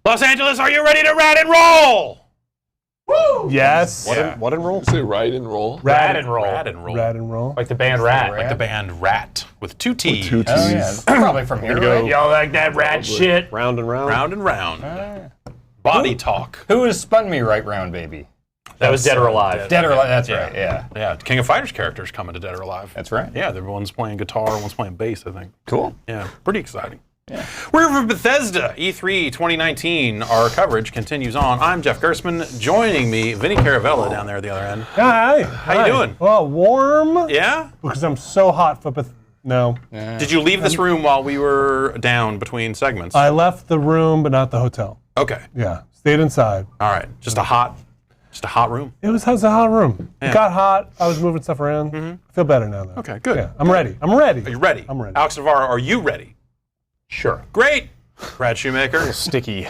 Los Angeles, are you ready to rad and roll? Woo! Yes. What in roll? Say ride and roll. Rad and roll. Rad and roll. Rad and roll. Like the band Rat. Like the band Rat with 2 T's. Two T's. Oh, yeah. Probably from here, right? Y'all like that rat shit? Round and round. Round and round. Body talk. Who has spun me right round, baby? That was Dead or Alive. Dead or Alive, that's right, yeah. Yeah, King of Fighters characters coming to Dead or Alive. That's right. Yeah, one's playing guitar, one's playing bass, I think. Cool. Yeah, pretty exciting. Yeah. We're from Bethesda, E3 2019. Our coverage continues on. I'm Jeff Gersman. Joining me, Vinny Caravella down there at the other end. Hi. How you doing? Well, warm. Yeah? Because I'm so hot for No. Did you leave this room while we were down between segments? I left the room, but not the hotel. Okay. Yeah. Stayed inside. All right. Just a hot room? It was a hot room. Yeah. It got hot. I was moving stuff around. I feel better now, though. Okay, good. Yeah, I'm ready. I'm ready. Are you ready? I'm ready. Alex Navarro, are you ready? Sure. Great. Brad Shoemaker. Sticky.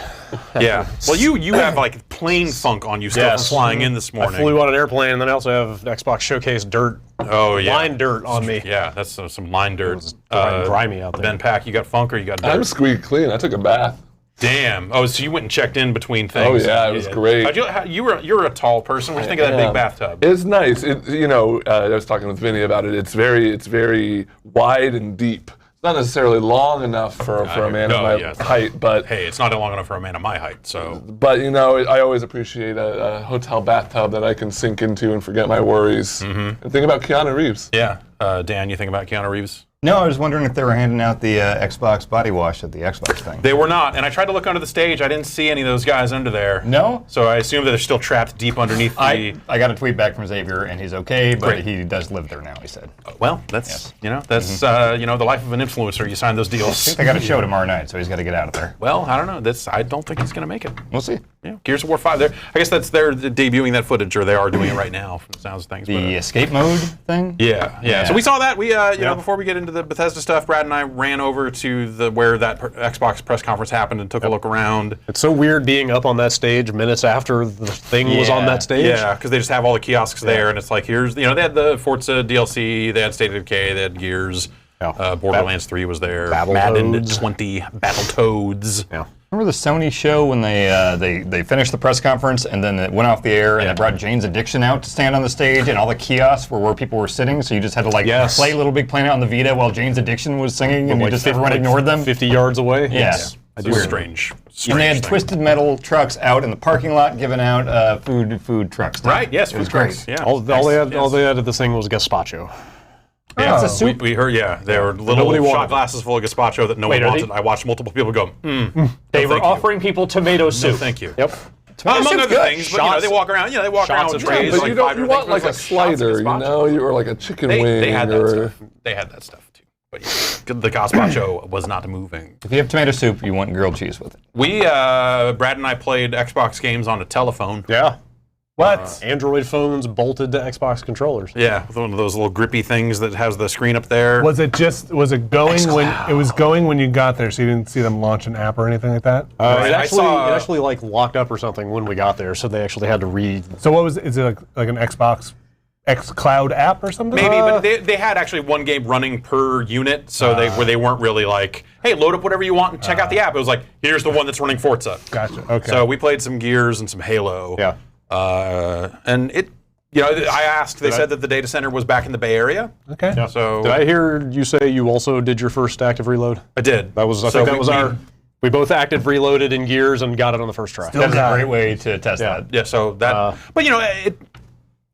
Yeah. Well, you have like plane funk on you still from flying in this morning. I flew on an airplane, and then I also have Xbox Showcase dirt. Oh, yeah. Line dirt on me. Yeah, that's some line dirt. Grimy out there. Ben Pack, you got funk or you got dirt? I'm squeaky clean. I took a bath. Damn. Oh, so you went and checked in between things. Oh yeah, it was great. You're a tall person. What do you think of that big bathtub? It's nice. I was talking with Vinny about it. It's very wide and deep. It's not necessarily long enough for a man of my height, but hey, it's not long enough for a man of my height. So, but I always appreciate a hotel bathtub that I can sink into and forget my worries. And think about Keanu Reeves. Yeah, Dan, you think about Keanu Reeves? No, I was wondering if they were handing out the Xbox body wash at the Xbox thing. They were not, and I tried to look under the stage. I didn't see any of those guys under there. No? So I assume that they're still trapped deep underneath the... I got a tweet back from Xavier, and he's okay, but he does live there now, he said. Well, that's, the life of an influencer. You sign those deals. I think they got a show tomorrow night, so he's got to get out of there. Well, I don't know. I don't think he's going to make it. We'll see. Yeah, Gears of War 5. I guess they're debuting that footage, or they are doing it right now, from the sounds of things. The escape mode thing? Yeah. So we saw that. We, before we get into the Bethesda stuff, Brad and I ran over to where that Xbox press conference happened and took a look around. It's so weird being up on that stage minutes after the thing was on that stage. Yeah, because they just have all the kiosks there, and it's like, here's, they had the Forza DLC, they had State of Decay, they had Gears, Borderlands 3 was there, Madden 20, Battletoads. Yeah. Remember the Sony show when they finished the press conference and then it went off the air and it brought Jane's Addiction out to stand on the stage and all the kiosks were where people were sitting, so you just had to play Little Big Planet on the Vita while Jane's Addiction was singing and everyone ignored them? 50 yards away? Yes. It's weird. Strange and they had thing. Twisted Metal trucks out in the parking lot giving out food trucks. Right, yes, it was food great. trucks. Yeah. All they had at this thing was gazpacho. Yeah, it's a soup. We heard, they were little shot glasses full of gazpacho that no one wanted. I watched multiple people go, They were offering people tomato soup. No, thank you. Yep. Among other things, but they walk around. They walk around with trays. But you want like a slider, or like a chicken wing. They had that stuff. They had that stuff too. But the gazpacho was not moving. If you have tomato soup, you want grilled cheese with it. We, Brad and I played Xbox games on a telephone. Yeah. What? Android phones bolted to Xbox controllers. Yeah, with one of those little grippy things that has the screen up there. Was it going when it was going when you got there, so you didn't see them launch an app or anything like that? It actually like locked up or something when we got there, so they actually had to read. So what was it? Is it like an Xbox xCloud app or something? Maybe, but they had actually one game running per unit, so they weren't really like, hey, load up whatever you want and check out the app. It was like, here's the one that's running Forza. Gotcha. Okay. So we played some Gears and some Halo. Yeah. And it, I asked. They said that the data center was back in the Bay Area. Okay. Yeah. So did I hear you say you also did your first active reload? I did. I think that was we both active reloaded in Gears and got it on the first try. That's a great way to test that. Yeah. So that, but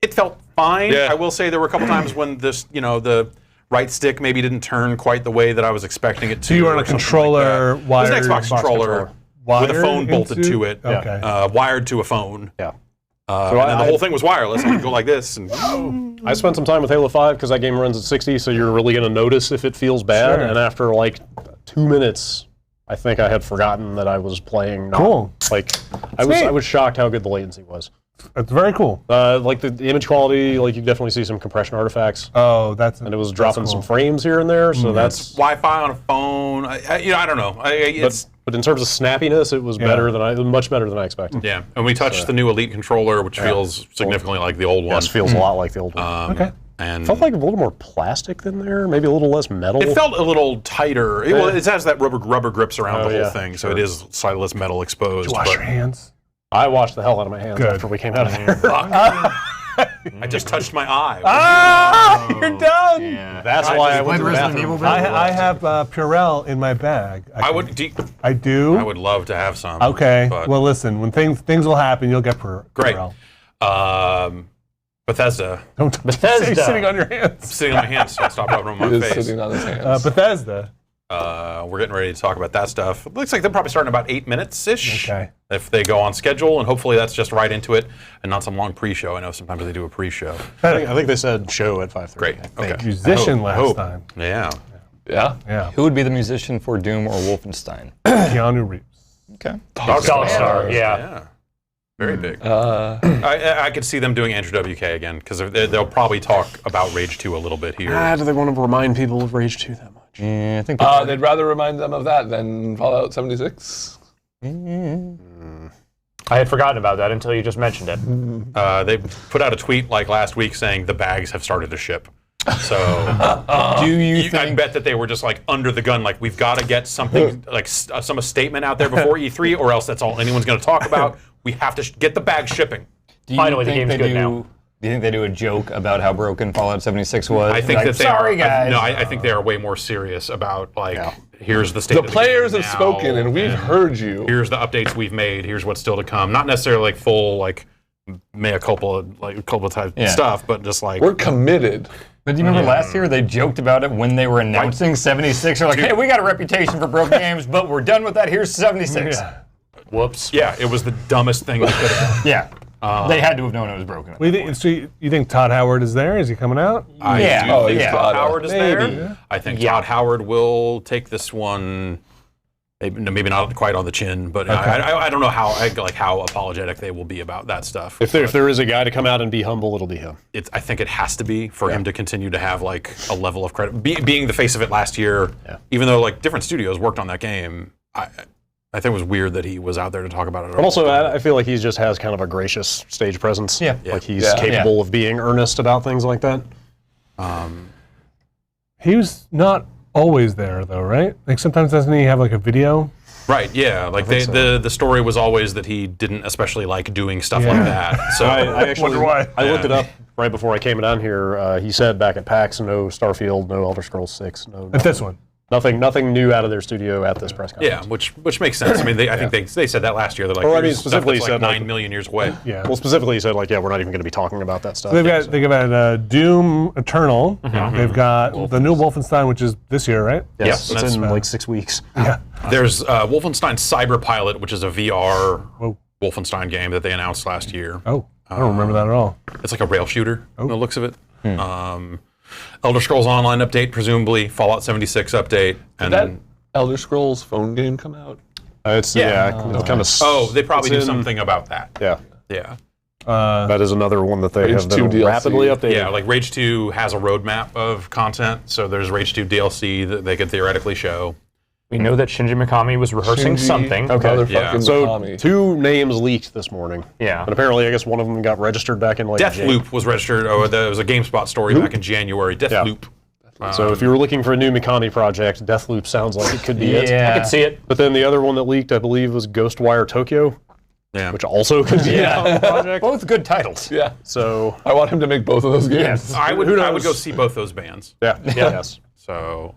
it felt fine. Yeah. I will say there were a couple times when this, the right stick maybe didn't turn quite the way that I was expecting it to. So you were on a controller, wired. It was an Xbox controller with a phone bolted to it. Okay. Wired to a phone. Yeah. And then the whole thing was wireless. I could go like this. And I spent some time with Halo 5 because that game runs at 60, so you're really going to notice if it feels bad. Sure. And after like 2 minutes, I think I had forgotten that I was playing. Cool. I was shocked how good the latency was. It's very cool. Like the image quality, you definitely see some compression artifacts. Oh, and it was dropping some frames here and there. So that's Wi-Fi on a phone. I don't know. But in terms of snappiness, it was much better than I expected. Yeah, and we touched the new Elite controller, which feels significantly like the old one. Yes, feels a lot like the old one. Okay. And Felt like a little more plastic than there, maybe a little less metal. it felt a little tighter. Well, it has that rubber grips around the whole yeah, thing, so it is slightly less metal exposed. Did you wash but your hands? I washed the hell out of my hands Good. after we came out of there. I just touched my eye. You're done. Yeah. That's why I went to the Resident bathroom. Evil I have Purell in my bag. I would love to have some. Okay. but- Well, listen. When things will happen, you'll get Great. Purell. Bethesda. Don't Bethesda. Say sitting on your hands. Sitting on my hands, so I stop rubbing He my is face. sitting on his hands. Bethesda. We're getting ready to talk about that stuff. It looks like they'll probably start in about 8 minutes-ish. Okay. If they go on schedule, and hopefully that's just right into it and not some long pre-show. I know sometimes they do a pre-show. I think they said show at 5:30. Great. I think. Okay. Musician I last hope. time. Yeah. Yeah. Yeah. Who would be the musician for Doom or Wolfenstein? Keanu Reeves. Okay. Dogstar, yeah. Yeah. Very big. Uh, I could see them doing Andrew WK again because they'll probably talk about Rage 2 a little bit here. Do they want to remind people of Rage 2 that much? Yeah, I think they'd rather remind them of that than Fallout 76. I had forgotten about that until you just mentioned it. They put out a tweet like last week saying the bags have started to ship. So do you I think bet that they were just like under the gun, like we've got to get something like some statement out there before E3, or else that's all anyone's going to talk about. We have to get the bag shipping. do you Finally, the think game's they good now. Do you think they do a joke about how broken Fallout 76 was? I think Like, that they sorry, are. guys. I think they are way more serious about like here's the state. The of players game have now, spoken, and we've heard you. Here's the updates we've made. Here's what's still to come. Not necessarily like full like mea culpa type stuff, but just like We're committed. But do you remember last year they joked about it when they were announcing 76? They're like, hey, we got a reputation for broken games, but we're done with that. Here's 76. Whoops. yeah, it was the dumbest thing they could have done. Yeah. They had to have known it was broken. What do you think? So you think Todd Howard is there? Is he coming out? I Yeah. do Oh, think he's Todd Todd. Howard is Maybe. there. I think Todd Howard will take this one. Maybe not quite on the chin, but I don't know how apologetic they will be about that stuff. If there is a guy to come out and be humble, it'll be him. I think it has to be for him to continue to have like a level of credit. Being the face of it last year, even though like different studios worked on that game, I think it was weird that he was out there to talk about it. But also, I feel like he just has kind of a gracious stage presence. Yeah. Like he's capable of being earnest about things like that. He was not always there though, right? Like sometimes doesn't he have like a video? Right, yeah. Like the story was always that he didn't especially like doing stuff like that. So I actually Wonder why. I looked it up right before I came down here. He said back at PAX, no Starfield, no Elder Scrolls 6, no At this one. nothing new out of their studio at this press yeah, conference. which makes sense. I mean, I think they said that last year. They're like, Or, I mean, here's stuff specifically that's like said, like- 9 million years away. Yeah. Well, specifically, he said, like, we're not even going to be talking about that stuff. They've got Doom Eternal. They've got the new Wolfenstein, which is this year, right? Yes, Yeah, it's in that's- like 6 weeks. Yeah. There's Wolfenstein Cyber Pilot, which is a VR Whoa. Wolfenstein game that they announced last year. Oh, I don't remember that at all. It's like a rail shooter from the looks of it. Elder Scrolls Online update, presumably Fallout 76 update, and That then Elder Scrolls phone game come out? It's kind of. they probably do it's in- something about that. Yeah, Yeah. that is another one that they Rage have 2 been DLC. rapidly updating. Yeah, like Rage 2 has a roadmap of content, so there's Rage 2 DLC that they could theoretically show. We know that Shinji Mikami was rehearsing Shinji something. Motherfucking Yeah. So Mikami. 2 names leaked this morning. Yeah. And apparently, I guess one of them got registered back in like Deathloop was registered. Oh, there was a GameSpot story back in January. Deathloop. So if you were looking for a new Mikami project, Deathloop sounds like it could be it. I could see it. But then the other one that leaked, I believe, was Ghostwire Tokyo, Yeah. which also could be a Mikami project. Both good titles. Yeah. So I want him to make both of those games. I would knows? go see both those bands. yes. So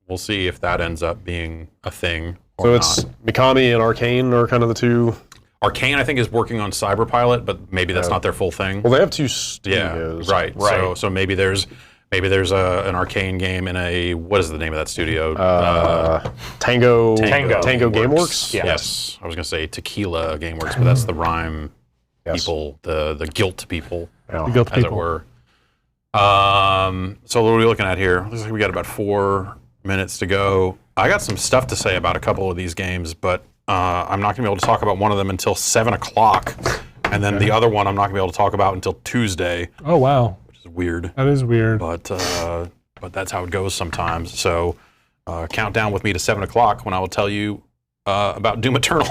we'll see if that ends up being a thing or So it's not. Mikami and Arcane are kind of the two. Arcane, I think, is working on Cyber Pilot, but maybe that's not their full thing. Well, they have 2 Yeah, studios. right. So maybe there's an Arcane game in a, what is the name of that studio? Tango Tango GameWorks. Yes. I was going to say Tequila GameWorks, but that's the rhyme people, the guilt people, The guilt as it people. were. So what are we looking at here? Looks like we got about 4 minutes to go. I got some stuff to say about a couple of these games, but I'm not going to be able to talk about one of them until 7 o'clock. And then the other one I'm not going to be able to talk about until Tuesday, Oh, wow. which is weird. That is weird. But that's how it goes sometimes. So count down with me to 7 o'clock when I will tell you about Doom Eternal.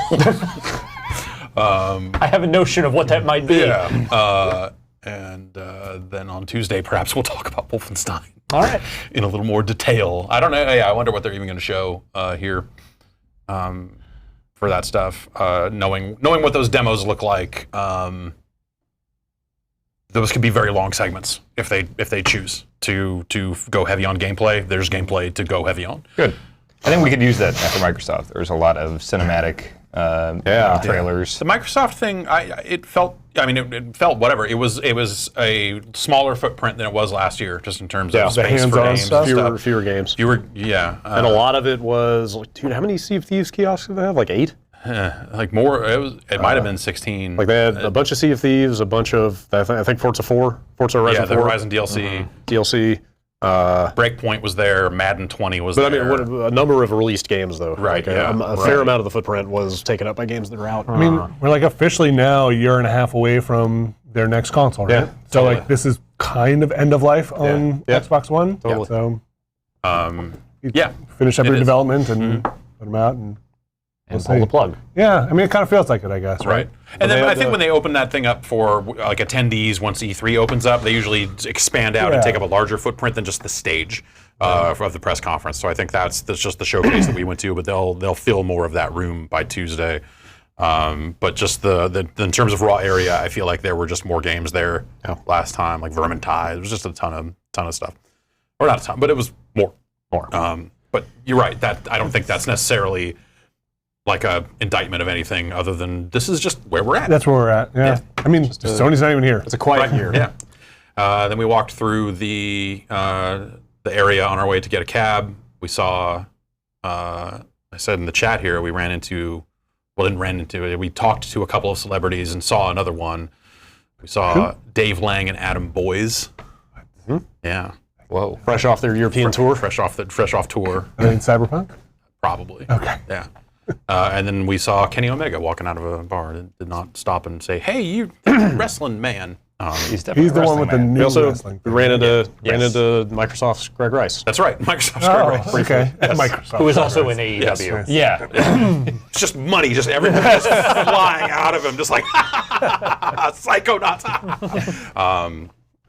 I have a notion of what that might be. and then on Tuesday perhaps we'll talk about Wolfenstein. All right. In a little more detail. I don't know. Yeah, I wonder what they're even going to show here for that stuff. Knowing what those demos look like, those could be very long segments if they choose to go heavy on gameplay. There's gameplay to go heavy on. Good. I think we could use that for Microsoft. There's a lot of cinematic trailers. The Microsoft thing, it felt whatever. It was a smaller footprint than it was last year, just in terms of the space for hands-on games. stuff. And Fewer games. And a lot of it was, dude, how many Sea of Thieves kiosks did they have? Like 8? Like more, it might have been 16. Like they had a bunch of Sea of Thieves, a bunch of, I think Forza Horizon 4. The Horizon DLC. DLC. Breakpoint was there. Madden 20 was there. But I mean, a number of released games, though. Right, Like a fair amount of the footprint was taken up by games that are out. I mean, we're like officially now a year and a half away from their next console, right? Yeah, so totally. like this is kind of end of life on Xbox One. Totally. So Yeah. finish up It your is. development and put them out and Pull the plug. yeah. I mean, it kind of feels like it, I guess. Right. And then I think when they open that thing up for like attendees, once E3 opens up, they usually expand out and take up a larger footprint than just the stage of the press conference. So I think that's just the showcase that we went to, but they'll fill more of that room by Tuesday. But just in terms of raw area, I feel like there were just more games there last time, like Vermintide. It was just a ton of stuff, or not a ton, but it was more. But you're right. That I don't think that's necessarily like a indictment of anything other than this is just where we're at. That's where we're at. Yeah. I mean, Sony's not even here. It's a quiet year. Yeah. Then we walked through the area on our way to get a cab. We saw, I said in the chat here, we we talked to a couple of celebrities and saw another one. We saw Dave Lang and Adam Boyes. Yeah. Whoa. Fresh off their European tour? Fresh off tour. I mean, Cyberpunk? Probably. Okay. Yeah. And then we saw Kenny Omega walking out of a bar and did not stop and say, "Hey, you wrestling man." He's definitely He's the one with the new We also wrestling thing. ran into Microsoft's Greg Rice. That's right, Microsoft's Oh, Greg Rice. okay. Microsoft. Who is also in AEW. Yes. Yeah. It's just money, just everything just flying out of him, just like psychonauts.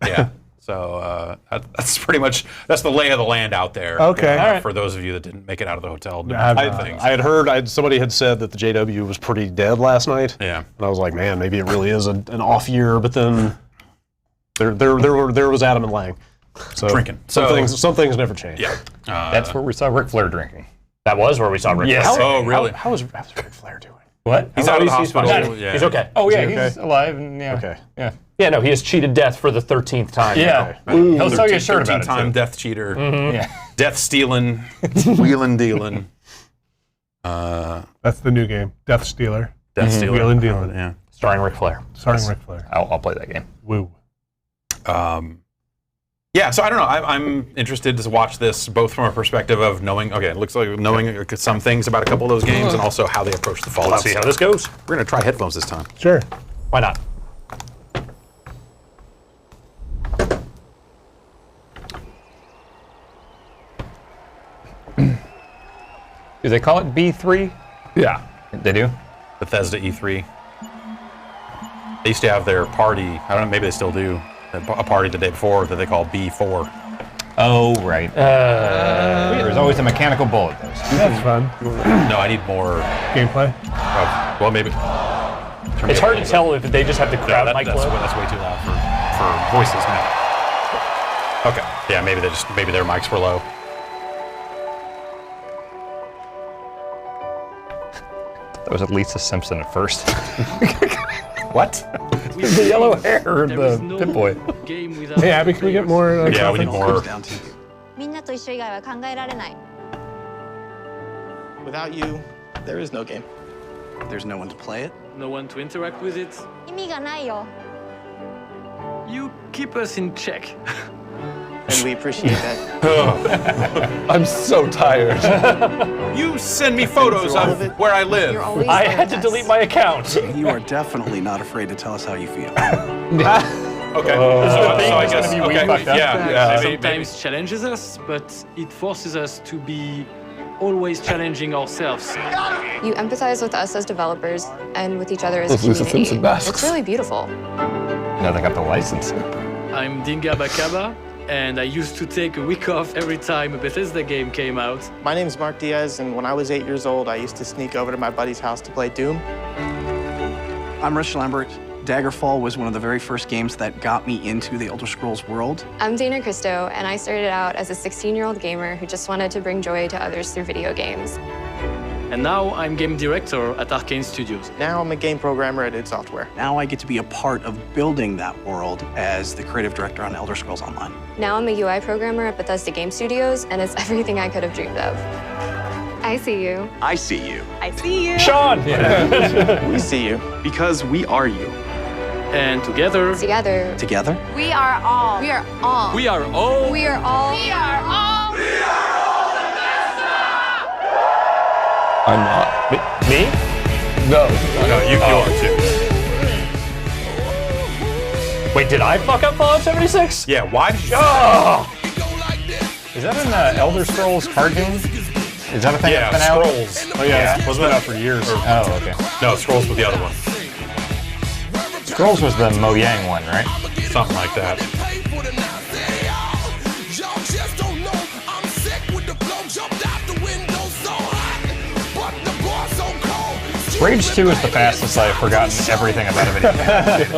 Yeah. So that's pretty much the lay of the land out there. Okay. For those of you that didn't make it out of the hotel. I had heard somebody had said that the JW was pretty dead last night. Yeah. And I was like, man, maybe it really is an off year. But then there was Adam and Lang. So Drinking. Some things never change. Yeah. That's where we saw Ric Flair drinking. That was where we saw Rick. Yes. Oh, really? How is Ric Flair doing? What? He's out of the hospital. fine. Yeah. He's okay. Oh yeah, he he's okay? alive. And, yeah. Okay. Yeah. Yeah, no, he has cheated death for the 13th time. Yeah. He'll sell you a shirt about it. 13-time too. death cheater. Yeah. Death stealing. Wheeling dealing. That's the new game. Death Stealer. Death stealing. Wheeling dealing. Yeah. Starring Ric Flair. Starring Ric Flair. I'll play that game. Woo. Yeah, so I don't know. I'm interested to watch this both from a perspective of knowing, it looks like knowing some things about a couple of those games and also how they approach the Fallout. Let's see how this goes. We're going to try headphones this time. Sure. Why not? Do they call it B3? Yeah. They do? Bethesda E3. They used to have their party, I don't know, maybe they still do, a party the day before that they call B4. Oh, right. There's always a mechanical bull at those. That's fun. No, I need more, Gameplay. well, maybe. It's hard to tell if they just have the crowd mic that's low. way too loud for voices now. Okay, yeah, maybe their mics were low. That was at Lisa Simpson at first. What? The yellow hair, the Pip Boy. Hey, Abby, can we get more? Yeah, we need more. みんなと一緒以外は考えられない Without you, there is no game. There's no one to play it. No one to interact with it. 意味がないよ You keep us in check. And we appreciate that. I'm so tired. You send me photos of where I live. You're always I there had with to us. delete my account. You are definitely not afraid to tell us how you feel. Okay. So I guess, fucked up. yeah. Maybe, Sometimes challenges us, but it forces us to be always challenging ourselves. You empathize with us as developers and with each other as a Those Lisa community. Simpson masks. It's really beautiful. Now they got the license. I'm Dinga Bakaba, and I used to take a week off every time a Bethesda game came out. My name's Mark Diaz, and when I was 8 years old, I used to sneak over to my buddy's house to play Doom. I'm Rich Lambert. Daggerfall was one of the very first games that got me into the Elder Scrolls world. I'm Dana Christo, and I started out as a 16-year-old gamer who just wanted to bring joy to others through video games. And now I'm game director at Arcane Studios. Now I'm a game programmer at id Software. Now I get to be a part of building that world as the creative director on Elder Scrolls Online. Now I'm a UI programmer at Bethesda Game Studios, and it's everything I could have dreamed of. I see you. I see you. I see you. Sean! We see you. Because we are you. And together, Together? We are all. We are all. we are all. We are all. We are all. I'm not. Me? No. No, you are too. Wait, did I fuck up Fallout 76? Yeah, why did you? Is that an Elder Scrolls card game? Is that a thing Yeah, that's been out? Scrolls. Oh yeah, it's been out for years. Oh, okay. No, Scrolls with the other one. Scrolls was the Mojang one, right? Something like that. Rage 2 is the fastest I've forgotten everything about a video game.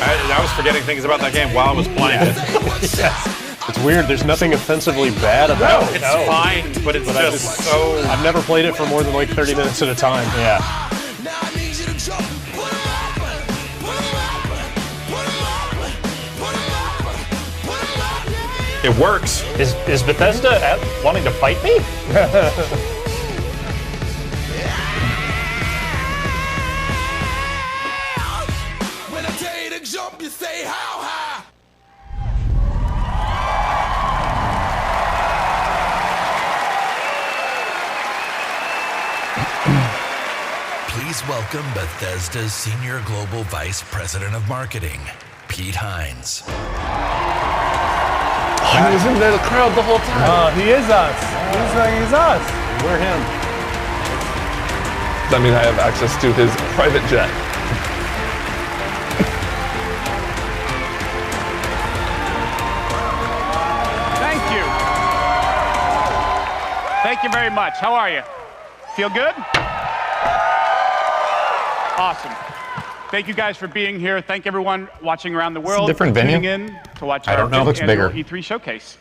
I was forgetting things about that game while I was playing it. It's weird. There's nothing offensively bad about it. It's fine, but it's just so... I've never played it for more than like 30 minutes at a time. Yeah. It works. Is Bethesda wanting to fight me? Please welcome Bethesda's Senior Global Vice President of Marketing, Pete Hines. He was in the crowd the whole time. He is us. He's us. We're him. I mean, I have access to his private jet. Thank you. Thank you very much. How are you? Feel good? Awesome. Thank you guys for being here. Thank everyone watching around the world different for venue? tuning in to watch I our don't know. Looks annual bigger. E3 showcase.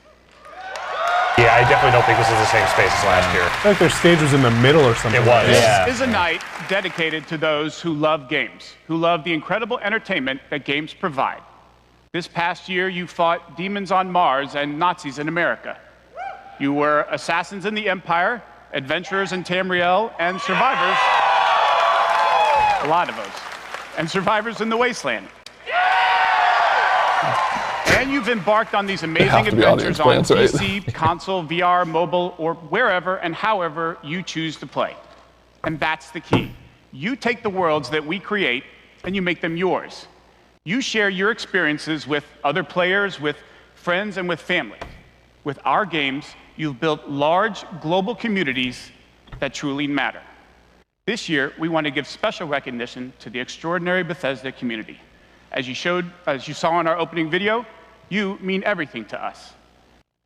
Yeah, I definitely don't think this is the same space as last year. I feel like their stage was in the middle or something. It was. Yeah. This is a night dedicated to those who love games, who love the incredible entertainment that games provide. This past year, you fought demons on Mars and Nazis in America. You were assassins in the Empire, adventurers in Tamriel, and survivors. A lot of those. And survivors in the Wasteland. And you've embarked on these amazing adventures on PC, console, VR, mobile, or wherever and however you choose to play. And that's the key. You take the worlds that we create and you make them yours. You share your experiences with other players, with friends, and with family. With our games, you've built large global communities that truly matter. This year, we want to give special recognition to the extraordinary Bethesda community. As you saw in our opening video, you mean everything to us.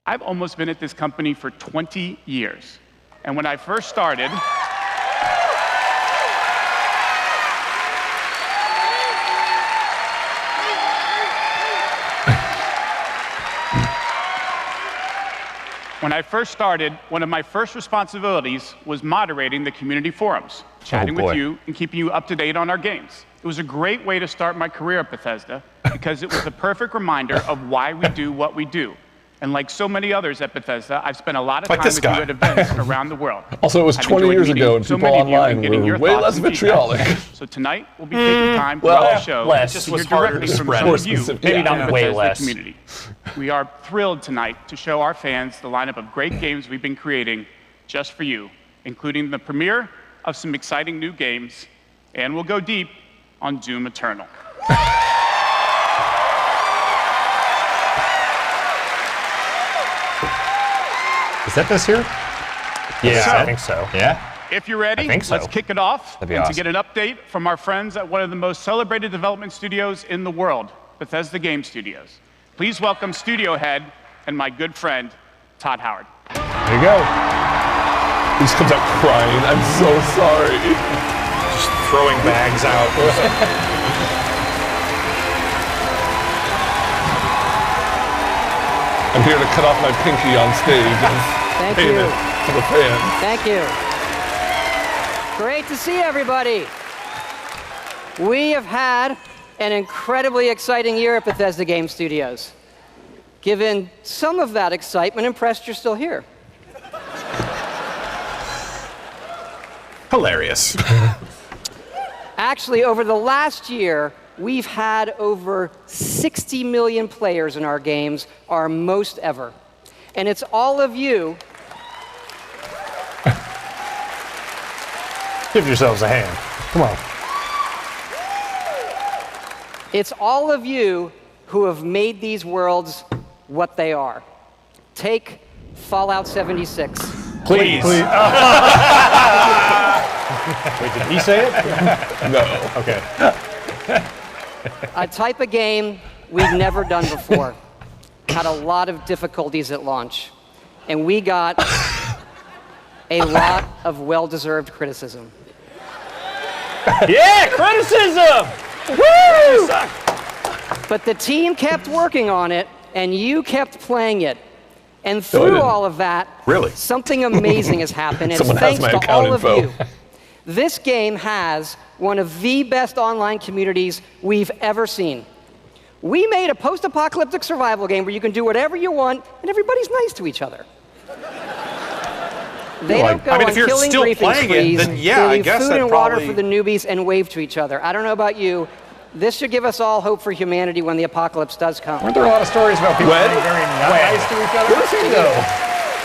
I've almost been at this company for 20 years. And when I first started, one of my first responsibilities was moderating the community forums, chatting with you and keeping you up to date on our games. It was a great way to start my career at Bethesda because it was a perfect reminder of why we do what we do. And like so many others at Bethesda, I've spent a lot of time with you at events around the world. Also, it was 20 years ago, and people online were way less vitriolic. So tonight, we'll be taking time throughout the show less. to hear directly from some of you, Maybe not way less. community. We are thrilled tonight to show our fans the lineup of great games we've been creating just for you, including the premiere of some exciting new games, and we'll go deep on Doom Eternal. Is that this year? Yeah, I think so. Yeah? If you're ready, I think so. let's kick it off. That'd be and awesome. to get an update from our friends at one of the most celebrated development studios in the world, Bethesda Game Studios. Please welcome studio head and my good friend, Todd Howard. There you go. He just comes out crying. I'm so sorry. Just throwing bags out. I'm here to cut off my pinky on stage. Thank you. To the fans. Thank you. Great to see everybody. We have had an incredibly exciting year at Bethesda Game Studios. Given some of that excitement, impressed you're still here. Hilarious. Actually, over the last year, we've had over 60 million players in our games, our most ever. And it's all of you. Give yourselves a hand. Come on. It's all of you who have made these worlds what they are. Take Fallout 76. Please. Wait, did he say it? No. Okay. A type of game we've never done before. Had a lot of difficulties at launch. And we got a lot of well-deserved criticism. Yeah, criticism! Woo! But the team kept working on it, and you kept playing it. And through all of that, something amazing has happened. And Someone thanks has my to all account of info. you. This game has one of the best online communities we've ever seen. We made a post-apocalyptic survival game where you can do whatever you want, and everybody's nice to each other. They don't go on if you're killing still briefing playing sprees. it, then yeah, they I leave guess food that and water probably... for the newbies and wave to each other. I don't know about you. This should give us all hope for humanity when the apocalypse does come. Weren't there a lot of stories about people being very nice to each other? Where's he go?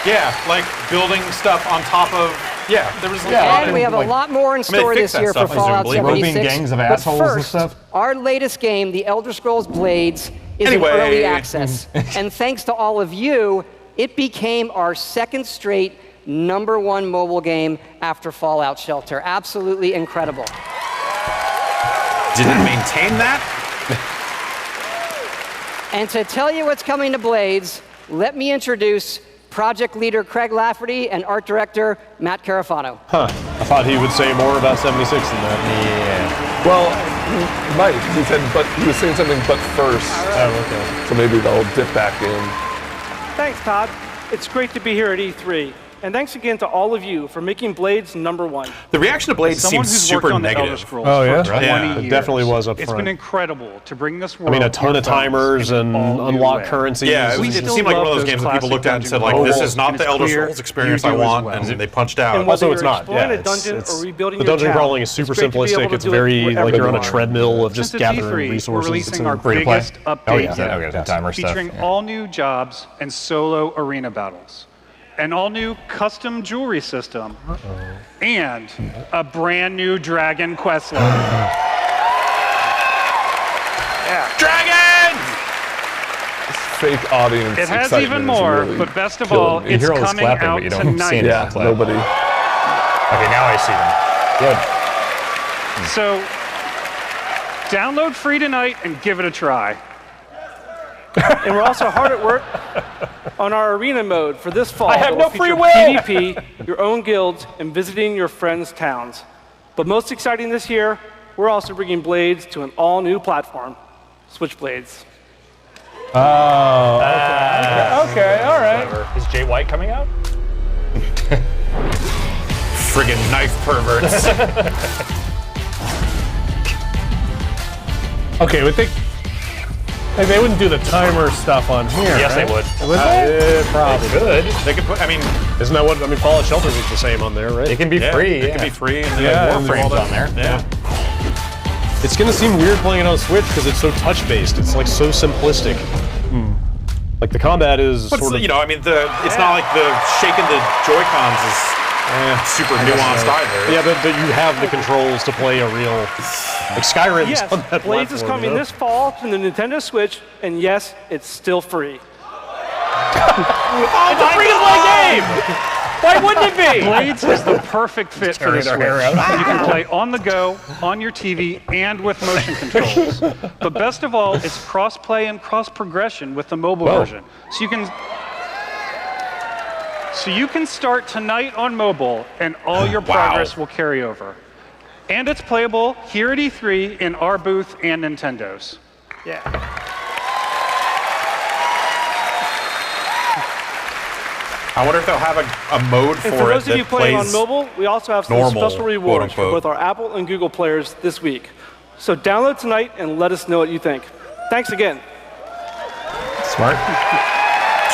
Yeah, like building stuff on top of... Yeah, there was a lot And we have a lot more in store this year for Fallout 76. gangs of But assholes first, and stuff. our latest game, The Elder Scrolls Blades, is in early access. And thanks to all of you, it became our second straight #1 mobile game after Fallout Shelter. Absolutely incredible. Did it maintain that? And to tell you what's coming to Blades, let me introduce project leader Craig Lafferty and art director Matt Carafano. Huh. I thought he would say more about 76 than that. Yeah. Well, Mike, he said, but he was saying something but first. Oh, okay. So maybe they'll dip back in. Thanks, Todd. It's great to be here at E3. And thanks again to all of you for making Blades #1. The reaction to Blades seems super negative. Oh, yeah? It definitely was up It's front. been incredible to bring this I world. mean, a ton of timers and unlock currencies. Yeah, it seemed like one of those games that people looked at and said, like, this is not the Elder Scrolls experience I want, and they punched out. And Also, whether it's you're not. exploring Yeah, a dungeon it's- or rebuilding the your dungeon town, crawling is super it's great to be simplistic. able to It's do it very wherever like you're on you a are. treadmill of just Since it's gathering E3, resources. We're releasing our free to play? biggest update Oh, yeah. yet, Okay, timer stuff. featuring all new jobs and solo arena battles, an all new custom jewelry system, and a brand new dragon quest line. Yeah. Dragons! Fake audience. It has excitement even is more, really but best of killing all, me. it's hear all this coming clapping, out but you don't see tonight. it. Yeah, Clap. nobody. Okay, now I see them. Good. So, download free tonight and give it a try. And we're also hard at work on our arena mode for this fall. I have that no will feature free will. PvP, your own guilds, and visiting your friends' towns. But most exciting this year, we're also bringing Blades to an all-new platform, Switchblades. Oh, Okay, all right. Is Jay White coming out? Friggin' knife perverts. okay, but they wouldn't do the timer stuff on here. Yes, right? they would. Would they? Probably. Good. They could put, I mean, Isn't that what, I mean, Fallout Shelter is the same on there, right? It can be free. It could be free, and then Yeah, more and frames all on there. Yeah. It's gonna seem weird playing it on Switch because it's so touch-based. It's like so simplistic. Like the combat is But sort of, you know, I mean, it's not like the shaking the Joy-Cons is super nuanced either. Yeah, but you have the controls to play a real, like Skyrim's Yes, on that Blades is platform, coming you know? this fall to the Nintendo Switch, and yes, it's still free. It's a free-to-play game! Why wouldn't it be? Blades is the perfect fit for the Switch. You can play on the go, on your TV, and with motion controls. But best of all, it's cross-play and cross-progression with the mobile version. So you can start tonight on mobile, and all your progress will carry over. And it's playable here at E3 in our booth and Nintendo's. Yeah. I wonder if they'll have a mode for it. And for those of you playing on plays mobile, we also have some normal, special rewards for quote-unquote. both our Apple and Google players this week. So download tonight and let us know what you think. Thanks again. Smart.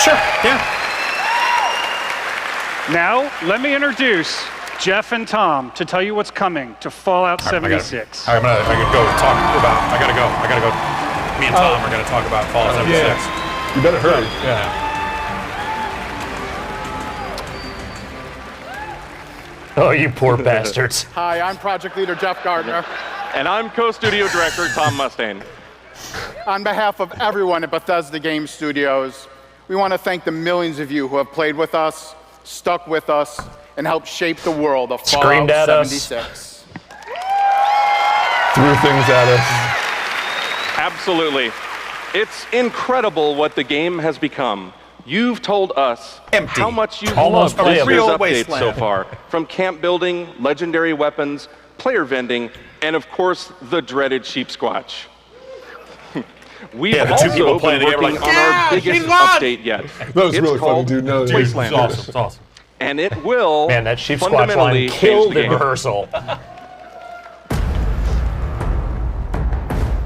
Sure, yeah. Now, let me introduce Jeff and Tom to tell you what's coming to Fallout 76. I gotta go. Me and Tom are gonna talk about Fallout 76. Yeah. You better hurry. Yeah. Oh, you poor bastards. Hi, I'm Project Leader Jeff Gardner. And I'm co-studio director Tom Mustaine. On behalf of everyone at Bethesda Game Studios, we want to thank the millions of you who have played with us, stuck with us, and helped shape the world of Fallout 76. Threw things at us. Absolutely. It's incredible what the game has become. You've told us how much you've loved this year's updates so far. From camp building, legendary weapons, player vending, and of course, the dreaded sheep squatch. We've also been working on our biggest update yet. That was really funny, dude. No, Wastelanders. It's awesome. And it will Man, that sheep squatch fundamentally line killed change the in game. rehearsal.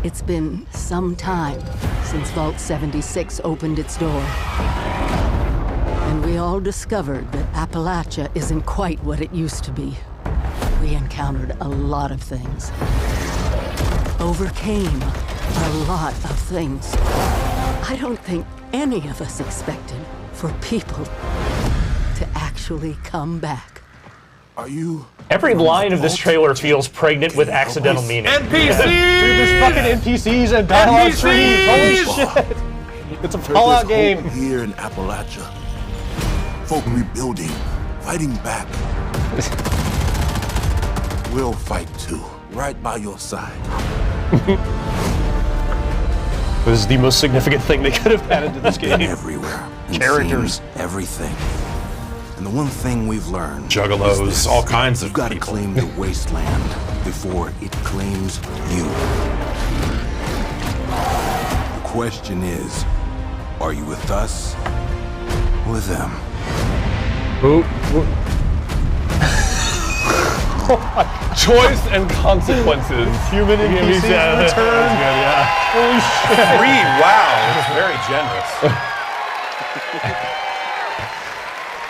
It's been some time since Vault 76 opened its door. And we all discovered that Appalachia isn't quite what it used to be. We encountered a lot of things. Overcame a lot of things. I don't think any of us expected for people to actually come back. Are you? Every line of this trailer feels pregnant with accidental meaning. NPCs! Dude, there's fucking NPCs and battle trees. Holy shit! It's a Fallout game. Here in Appalachia, folk rebuilding, fighting back. We'll fight too, right by your side. This is the most significant thing they could have added to this game. Everywhere. Characters. Everything. And the one thing we've learned, Juggalos, all kinds of you've got to claim the wasteland before it claims you. The question is, are you with us or with them? Choice and consequences. Human NPCs return. Holy shit. 3, wow, that was very generous.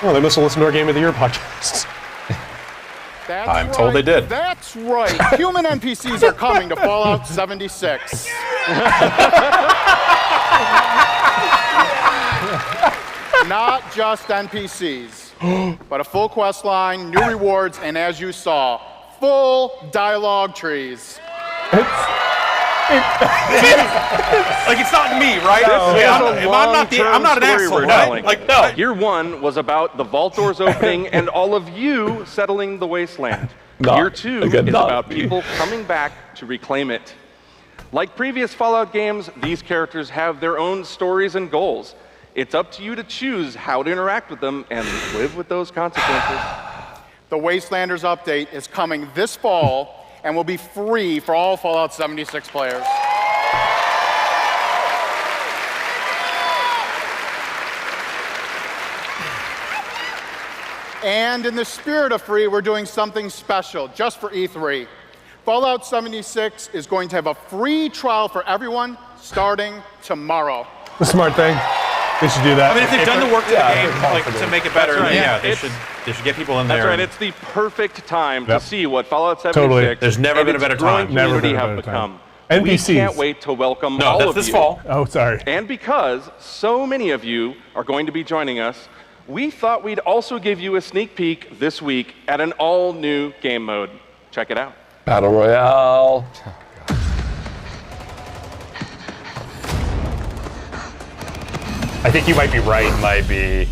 Oh, they must have listened to our Game of the Year podcast. I'm told they did. That's right. Human NPCs are coming to Fallout 76. Not just NPCs, but a full quest line, new rewards, and as you saw, full dialogue trees. Like it's not me, right? I'm not an asshole, right? Like no. Year 1 was about the vault doors opening and all of you settling the wasteland. Year 2 is about people coming back to reclaim it. Like previous Fallout games, these characters have their own stories and goals. It's up to you to choose how to interact with them and live with those consequences. The Wastelanders update is coming this fall and will be free for all Fallout 76 players. And in the spirit of free, we're doing something special just for E3. Fallout 76 is going to have a free trial for everyone starting tomorrow. The smart thing. They should do that. I mean, if they've done the work to the game, like, to make it better, Right. then they should get people in there. That's right. It's the perfect time to see what Fallout 76 Totally. There's never been a better time. Community have become. NPCs. We can't wait to welcome all that's of this you. fall. Oh, sorry. And because so many of you are going to be joining us, we thought we'd also give you a sneak peek this week at an all-new game mode. Check it out. Battle Royale. I think you might be right. Might be.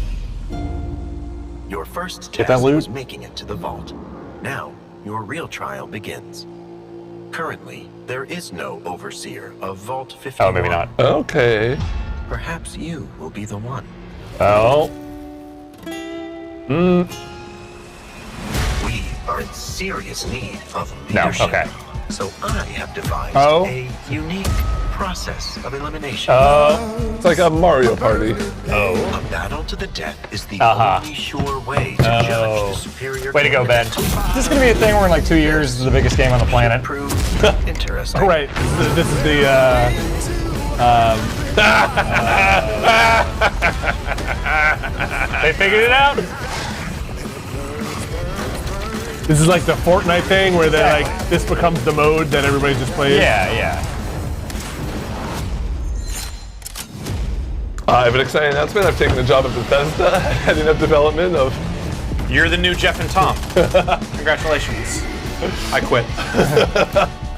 Your first Get that test loot? was making it to the vault. Now, your real trial begins. Currently, there is no overseer of Vault 51. Oh, maybe not. Okay. Perhaps you will be the one. Oh. We are in serious need of No, leadership. okay. So I have devised Oh. a unique process of elimination. It's like a Mario Party. A battle to the death is the only sure way to judge the superior. Way to go, Ben. Is this going to be a thing where in like 2 years this is the biggest game on the planet? Prove interesting. Oh, right. This is the. They figured it out. This is like the Fortnite thing where they're like, this becomes the mode that everybody just plays. Yeah. I have an exciting announcement. I've taken a job at Bethesda, heading up development of. You're the new Jeff and Tom. Congratulations. I quit.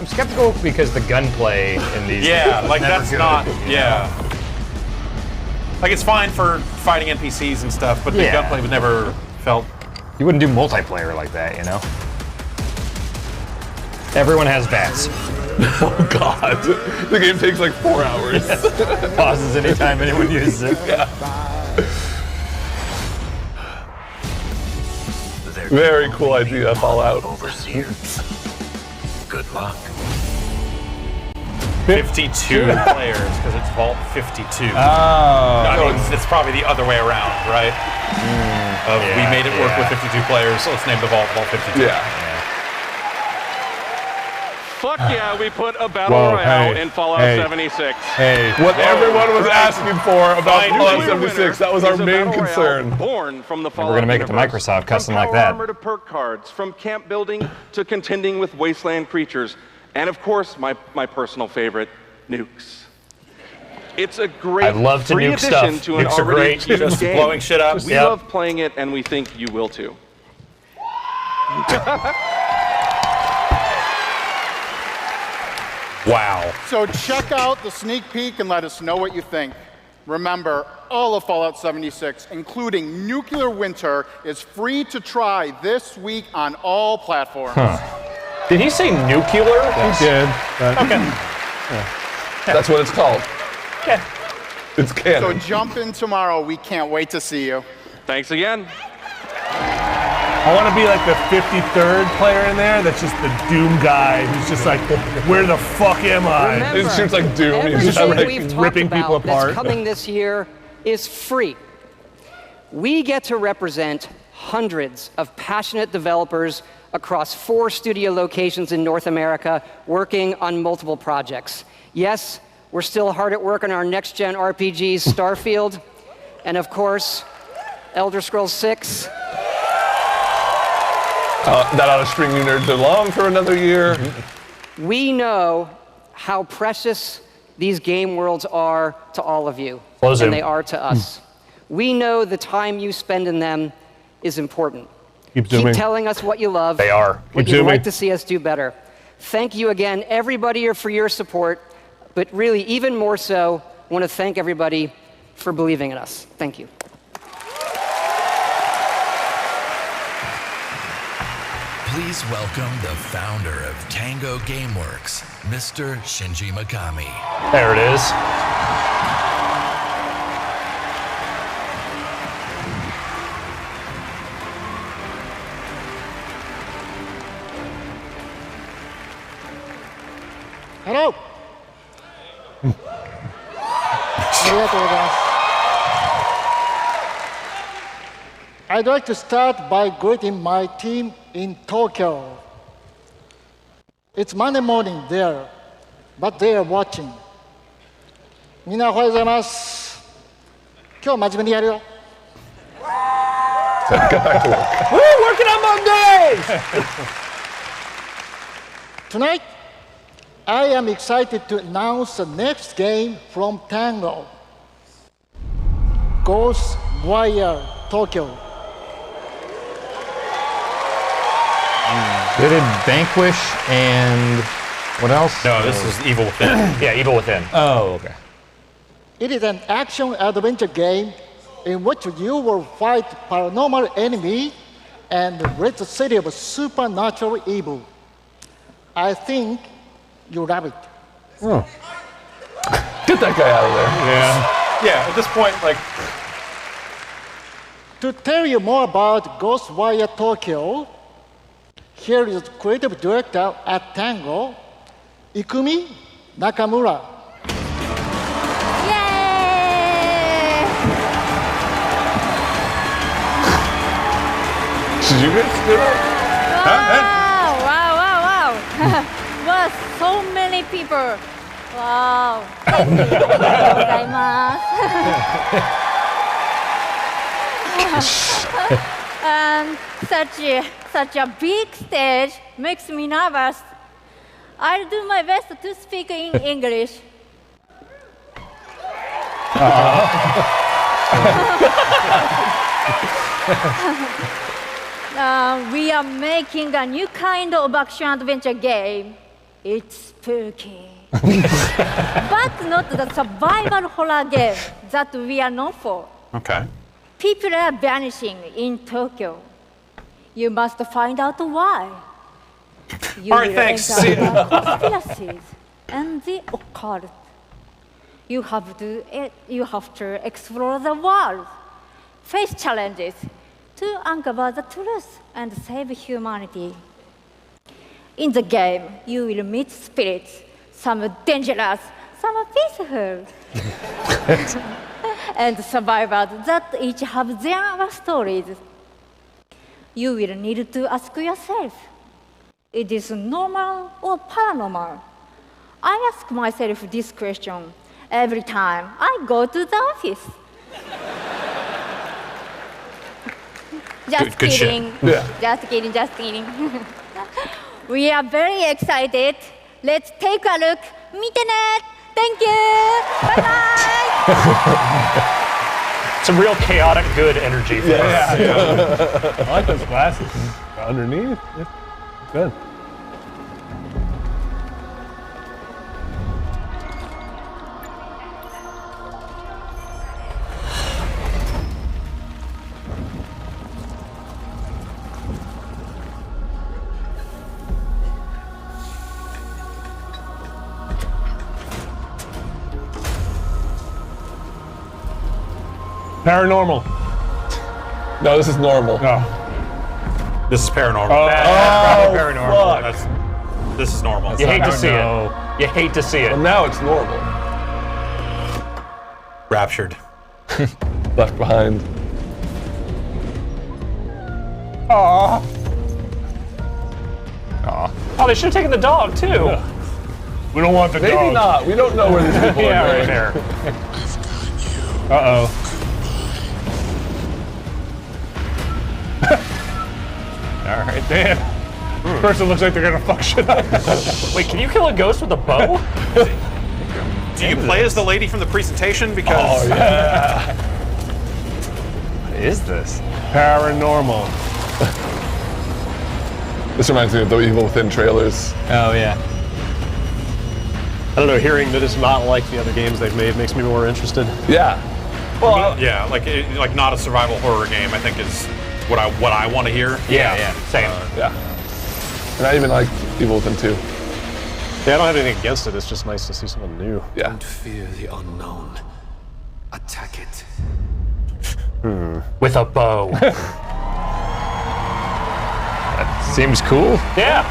I'm skeptical because the gunplay in these. Yeah, like never that's good, not. you know? Yeah. Like it's fine for fighting NPCs and stuff, but the gunplay was never felt. You wouldn't do multiplayer like that, you know? Everyone has bats. Oh God, the game takes like 4 hours. Pauses anytime anyone uses it. Yeah. Very cool idea, Fallout. Overseers. Good luck. 52 players because it's Vault 52. Oh. I mean, it's probably the other way around, right? We made it work with 52 players, so let's name the Vault 52. Yeah. Fuck yeah, we put a battle royale in Fallout 76. Hey, what everyone was asking for about Fallout Clear 76, that was our is a main battle royale concern. Born from the Fallout We're going to make it to universe. Microsoft custom From like power that. armor to perk cards, from camp building to contending with wasteland creatures, and of course, my personal favorite, nukes. It's a great I'd love to free nuke addition stuff. to an Nukes are already great. used Just game. blowing shit up. We Yep. love playing it, and we think you will too. Wow. So check out the sneak peek and let us know what you think. Remember, all of Fallout 76, including Nuclear Winter, is free to try this week on all platforms. Did he say nuclear? He did. Okay. That's what it's called. Okay. It's So canon. jump in tomorrow. We can't wait to see you. Thanks again. I want to be like the 53rd player in there that's just the Doom guy who's just like, where the fuck am I? Remember, It shoots like Doom. He's just everything like we've talked ripping about people apart. that's coming this year is free. We get to represent hundreds of passionate developers across 4 studio locations in North America working on multiple projects. Yes, we're still hard at work on our next-gen RPGs, Starfield, and of course, Elder Scrolls 6. That ought to string you nerds along for another year. We know how precious these game worlds are to all of you, Close and him. they are to us. We know the time you spend in them is important. Keep zooming. Keep telling us what you love, They are. what Keep you'd zooming. like to see us do better. Thank you again, everybody, for your support, but really, even more so, I want to thank everybody for believing in us. Thank you. Please welcome the founder of Tango Gameworks, Mr. Shinji Mikami. There it is. Hello. ありがとうございます。I'd like to start by greeting my team in Tokyo. It's Monday morning there, but they are watching. みんなおはようございます。今日真面目にやるよ。 Get back to work. Woo, working on Mondays! Tonight, I am excited to announce the next game from Tango. Ghostwire Tokyo. They did Vanquish and what else? No, this is Evil Within. Yeah, Evil Within. Oh, okay. It is an action-adventure game in which you will fight paranormal enemy and rid the city of supernatural evil. I think you love it. Oh. Get that guy out of there. Yeah, at this point, like... To tell you more about Ghostwire Tokyo, here is creative director at Tango, Ikumi Nakamura. Did you guys do that? Wow. Wow, so many people. Wow. Thank you. And such a big stage makes me nervous. I'll do my best to speak in English. We are making a new kind of action-adventure game. It's spooky. But not the survival horror game that we are known for. Okay. People are vanishing in Tokyo. You must find out why. You All right, thanks. See you. Conspiracies and the occult. You have to explore the world, face challenges, to uncover the truth and save humanity. In the game, you will meet spirits, some dangerous, some peaceful, and survivors that each have their stories. You will need to ask yourself, is this normal or paranormal? I ask myself this question every time I go to the office. Just kidding. Just kidding. We are very excited. Let's take a look. Meet it. Thank you. Bye-bye. Some real chaotic good energy. Yeah. I like those glasses. Underneath, it's good. Paranormal. No, this is normal. No. This is paranormal. Paranormal. This is normal. You hate to see it. You hate to see it. Well, now it's normal. Raptured. Left behind. Aww. Oh, they should have taken the dog too. Yeah. We don't want the dog. Maybe not. We don't know where these people are going. Fair. Uh-oh. All right, damn. First it looks like they're gonna fuck shit up. Wait, can you kill a ghost with a bow? Do you play as the lady from the presentation? Because What is this? Paranormal. This reminds me of the Evil Within trailers. Oh, yeah. I don't know, hearing that it's not like the other games they've made makes me more interested. Yeah. Well, yeah, like not a survival horror game, I think is what I want to hear. Yeah. Same. Yeah. And I even like Evil Within 2. Yeah, I don't have anything against it. It's just nice to see something new. Yeah. Don't fear the unknown. Attack it. With a bow. That seems cool. Yeah.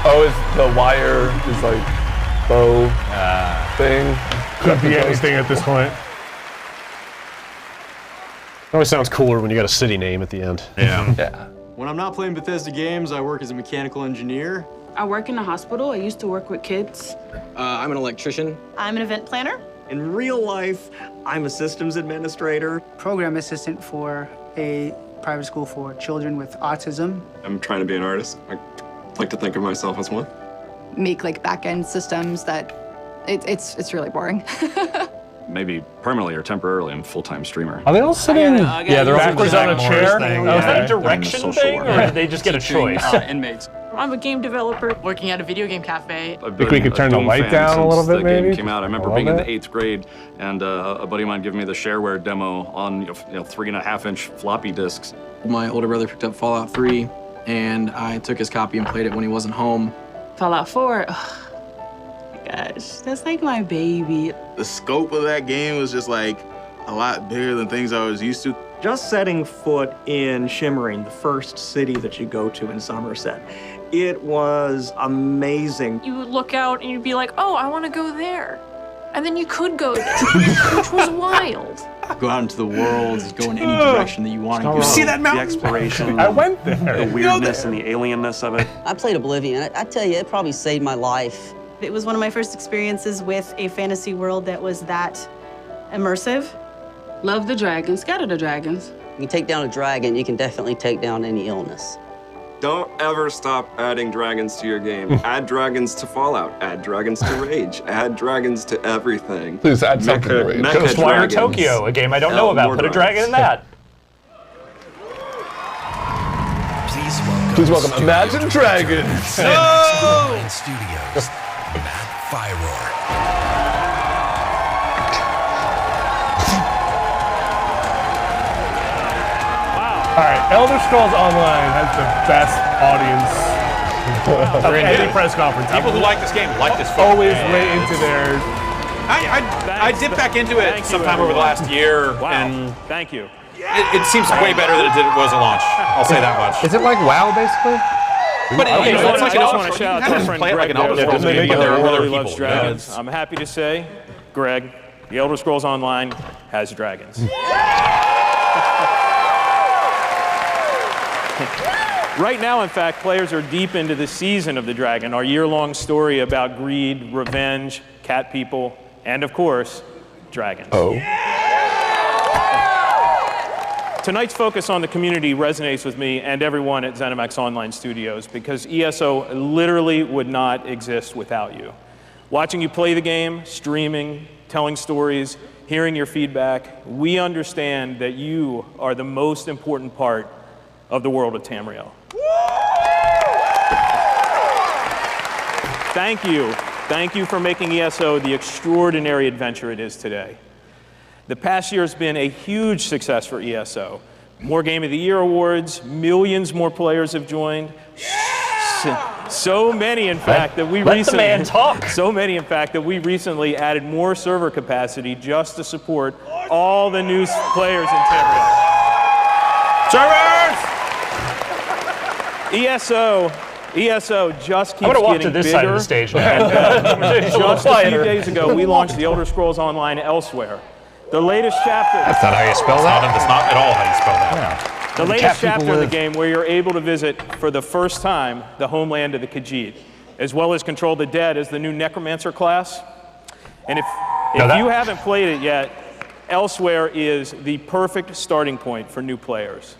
Oh, is the wire is like bow thing? Could be anything at this point. It always sounds cooler when you got a city name at the end. Yeah. Yeah. When I'm not playing Bethesda games, I work as a mechanical engineer. I work in a hospital. I used to work with kids. I'm an electrician. I'm an event planner. In real life, I'm a systems administrator. Program assistant for a private school for children with autism. I'm trying to be an artist. I like to think of myself as one. Make like back-end systems that it's really boring. Maybe permanently or temporarily I'm a full-time streamer. Are they all sitting Yeah, they're all backwards on a chair? Oh, is that a direction thing, or did they just get a choice? Inmates. I'm a game developer working at a video game cafe. Think we could turn the light down a little bit, maybe? Game came out. I remember being in the 8th grade and a buddy of mine giving me the shareware demo on 3.5-inch floppy disks. My older brother picked up Fallout 3, and I took his copy and played it when he wasn't home. Fallout 4, oh my gosh, that's like my baby. The scope of that game was just like a lot bigger than things I was used to. Just setting foot in Shimmering, the first city that you go to in Somerset, it was amazing. You would look out and you'd be like, oh, I want to go there. And then you could go there, which was wild. Go out into the world, go in any direction that you want to go. You see that mountain? The exploration, I went there. the weirdness and the alienness of it. I played Oblivion. I tell you, it probably saved my life. It was one of my first experiences with a fantasy world that was that immersive. Love the dragons, scatter the dragons. You take down a dragon, you can definitely take down any illness. Don't ever stop adding dragons to your game. Add dragons to Fallout. Add dragons to Rage. Add dragons to everything. Please add something to Rage. Ghostwire Tokyo, a game I don't know about. Put a dragon in that. Please welcome Imagine Dragons. Studios, Matt Firor. All right, Elder Scrolls Online has the best audience of any press conference. People who like this game like this. Always way into their. I dipped back into it sometime over the last year, and thank you. It seems way better than it was at launch. I'll say that much. Is it like WoW, basically? But I it's like just want to shout out to our friend play it like Greg an there, Elder Scrolls game, but there are other really loves people. dragons. I'm happy to say, Greg, the Elder Scrolls Online has dragons. Right now, in fact, players are deep into the season of the dragon, our year-long story about greed, revenge, cat people, and of course, dragons. Tonight's focus on the community resonates with me and everyone at ZeniMax Online Studios because ESO literally would not exist without you. Watching you play the game, streaming, telling stories, hearing your feedback, we understand that you are the most important part of the world of Tamriel. Thank you. Thank you for making ESO the extraordinary adventure it is today. The past year has been a huge success for ESO. More Game of the Year awards, millions more players have joined. So many, in fact, that we recently added more server capacity just to support all the new players in Tamriel. Servers! ESO just keeps I'm gonna walk getting to this bigger. side of the stage now. Just a few days ago, we launched the Elder Scrolls Online Elsewhere. The latest chapter. That's not how you spell that. That's not at all how you spell that. The latest chapter of the game where you're able to visit for the first time the homeland of the Khajiit, as well as control the dead as the new Necromancer class. And if you haven't played it yet, Elsewhere is the perfect starting point for new players.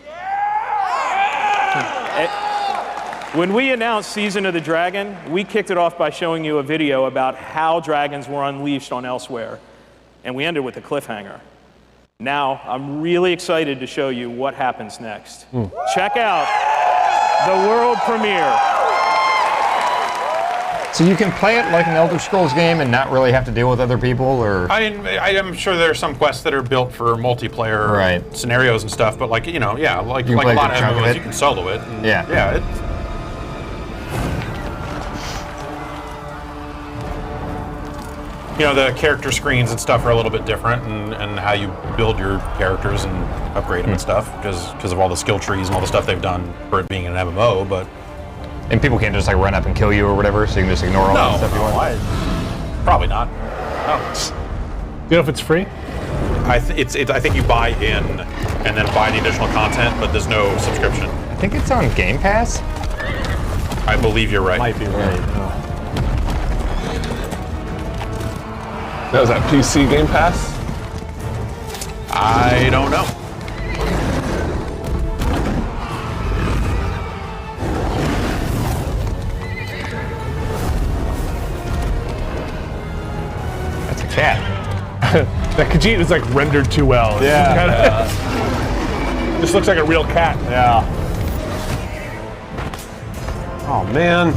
When we announced Season of the Dragon, we kicked it off by showing you a video about how dragons were unleashed on Elsewhere, and we ended with a cliffhanger. Now, I'm really excited to show you what happens next. Check out the world premiere. So you can play it like an Elder Scrolls game and not really have to deal with other people, or? I'm sure there are some quests that are built for multiplayer scenarios and stuff, but like a lot of MMOs, you can solo it. And the character screens and stuff are a little bit different, and how you build your characters and upgrade them and stuff because of all the skill trees and all the stuff they've done for it being an MMO, but. And people can't just like run up and kill you or whatever, so you can just ignore all that stuff you want? Probably not. Do you know if it's free? I think you buy in and then buy the additional content, but there's no subscription. I think it's on Game Pass. I believe you're right. Might be right. That was that PC Game Pass? I don't know. That's a cat. That Khajiit is like rendered too well. This looks like a real cat. Yeah. Oh, man.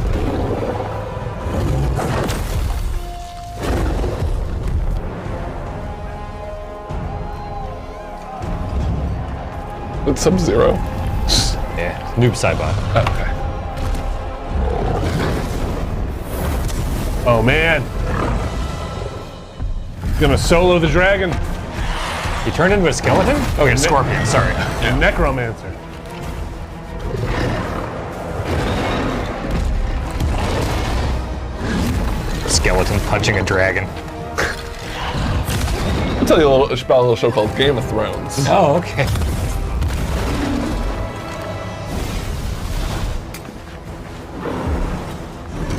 It's Sub-Zero. Yeah, noob Saibot. Okay. Oh, man. He's gonna solo the dragon. He turned into a skeleton? Oh, yeah, scorpion, sorry. Yeah. Necromancer. Skeleton punching a dragon. I'll tell you about a little show called Game of Thrones. Oh, okay.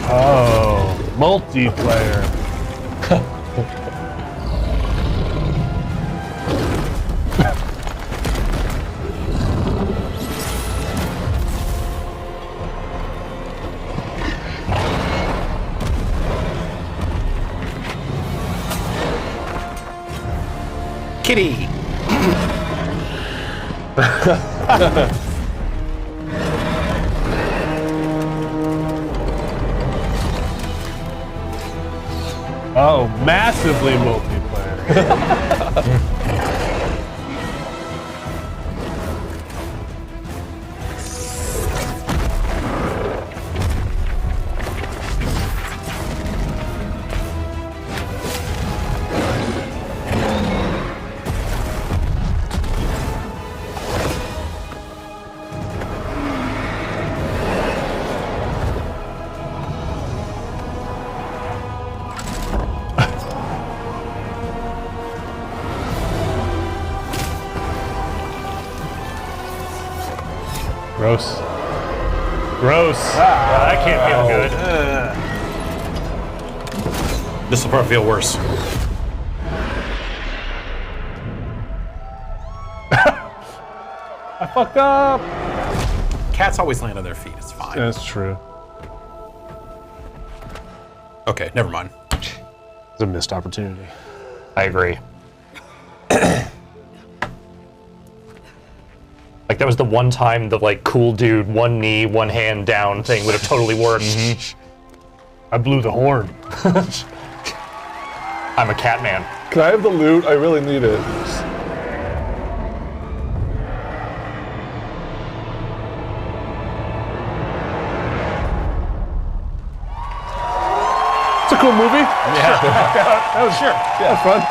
Oh, multiplayer. Kitty. Oh, massively multiplayer. Gross. Gross. That can't feel good. This will probably feel worse. I fucked up. Cats always land on their feet. It's fine. That's true. Okay, never mind. It's a missed opportunity. I agree. Like, that was the one time the, like, cool dude, one knee, one hand down thing would have totally worked. I blew the horn. I'm a cat man. Can I have the loot? I really need it. It's a cool movie. Yeah. That was sure. Yeah, fun.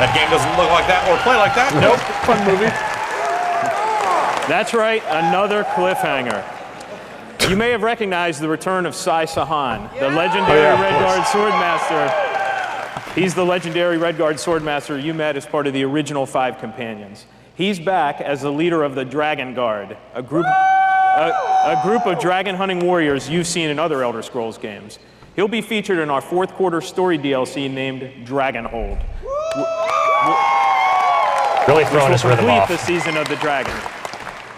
That game doesn't look like that or play like that. Nope. Fun movie. That's right, another cliffhanger. You may have recognized the return of Sai Sahan, the legendary Redguard Swordmaster. He's the legendary Redguard Swordmaster you met as part of the original 5 companions. He's back as the leader of the Dragon Guard, a group of dragon hunting warriors you've seen in other Elder Scrolls games. He'll be featured in our 4th quarter story DLC named Dragonhold. Really throwing his rhythm off. The season of the Dragon.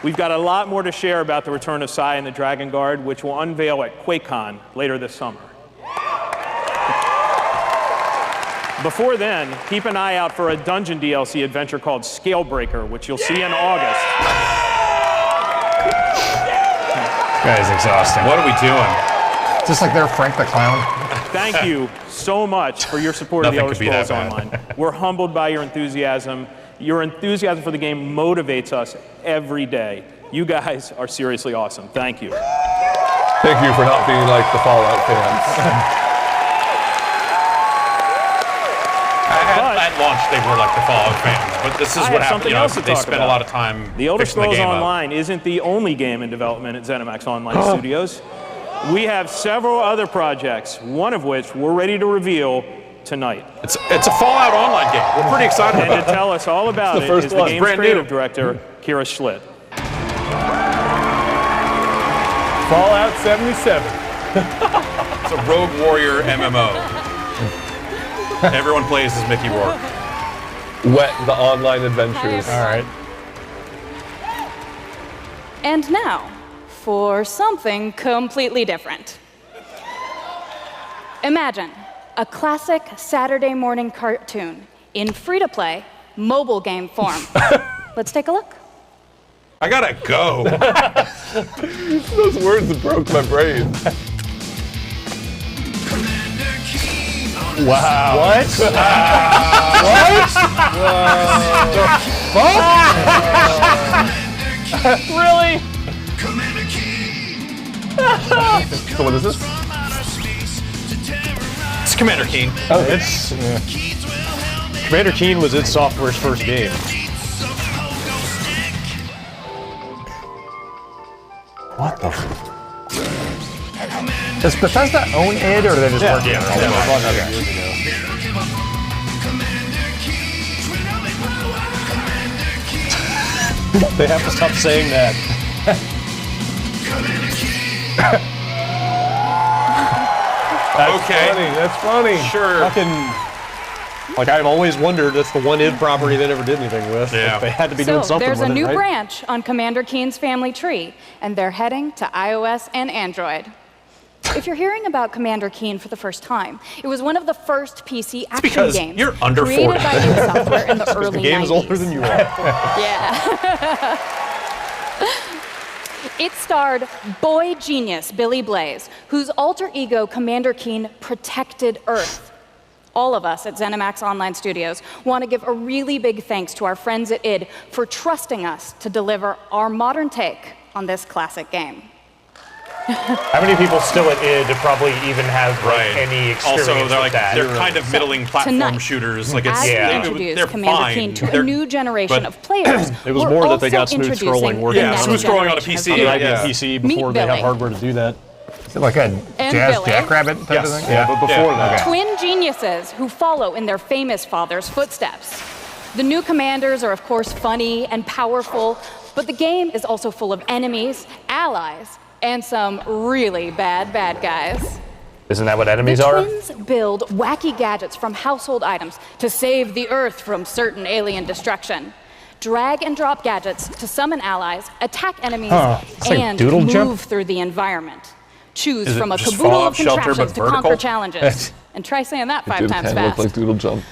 We've got a lot more to share about the return of Sai and the Dragon Guard, which will unveil at QuakeCon later this summer. Before then, keep an eye out for a dungeon DLC adventure called Scalebreaker, which you'll see in August. This guy's exhausting. What are we doing? Is this like they're Frank the Clown? Thank you so much for your support of the Elder Scrolls Online. We're humbled by your enthusiasm. Your enthusiasm for the game motivates us every day. You guys are seriously awesome. Thank you. Thank you for not being like the Fallout fans. At launch, they were like the Fallout fans, but this is what happened. You know, they spent a lot of time. The Elder fixing the Scrolls game Online isn't the only game in development at ZeniMax Online Studios. We have several other projects, one of which we're ready to reveal tonight. It's a Fallout Online game. We're pretty excited about it. And to tell us all about it is the game's creative director, Kira Schlitt. Fallout 77. It's a Rogue Warrior MMO. Everyone plays as Mickey Rourke. Wet the online adventures. All right. And now, for something completely different. Imagine a classic Saturday morning cartoon in free-to-play mobile game form. Let's take a look. I gotta go. Those words broke my brain. Wow. What? What? Really? So what is this? It's Commander Keen. Oh, it's Commander Keen was id Software's first game. What the? Does Bethesda own id, or do they just work it? They have to stop saying that. That's funny. Sure. Like, I've always wondered, that's the one id property they never did anything with. Yeah. Like, they had to be doing something with there's it, a new right? branch on Commander Keen's family tree, and they're heading to iOS and Android. If you're hearing about Commander Keen for the first time, it was one of the first PC action because games you're under created 40. by id Software in the early 90s. The game is older than you are. Yeah. It starred boy genius Billy Blaze, whose alter ego Commander Keen protected Earth. All of us at ZeniMax Online Studios want to give a really big thanks to our friends at id for trusting us to deliver our modern take on this classic game. How many people still at id probably even have any experience Also, they're with like that? they're kind of middling platform Tonight, shooters. Like it's as we they're introduce fine. Commander Keen to a new generation of players, It was we're more that they also got smooth introducing scrolling working. the Yeah, next smooth scrolling on a generation PC. of Yeah, players. PC Meet before they Billy. have hardware to do that. Is it like a And Jazz Billy. Jackrabbit type of thing? Yeah, but before that. Twin geniuses who follow in their famous father's footsteps. The new commanders are, of course, funny and powerful, but the game is also full of enemies, allies, and some really bad guys. Isn't that what enemies The are? twins build wacky gadgets from household items to save the Earth from certain alien destruction. Drag and drop gadgets to summon allies, attack enemies, It's like and Doodle move Jump? through the environment. Choose Is it from a just caboodle Fallout of Shelter, contraptions but to vertical? conquer challenges. And try saying that 5 times Kind of fast. look like Doodle Jump.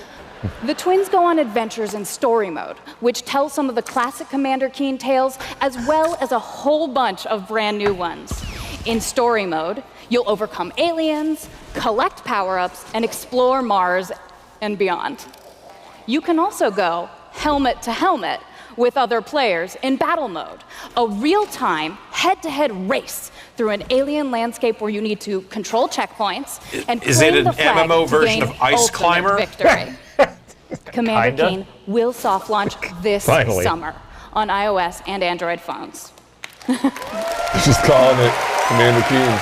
The twins go on adventures in story mode, which tells some of the classic Commander Keen tales, as well as a whole bunch of brand new ones. In story mode, you'll overcome aliens, collect power-ups, and explore Mars and beyond. You can also go helmet to helmet with other players in battle mode, a real-time, head-to-head race through an alien landscape where you need to control checkpoints and Is claim it an the flag MMO to version gain of Ice ultimate Climber? Victory. Commander Kinda. Keen will soft launch this Finally. summer on iOS and Android phones. Just calling it Commander Keen.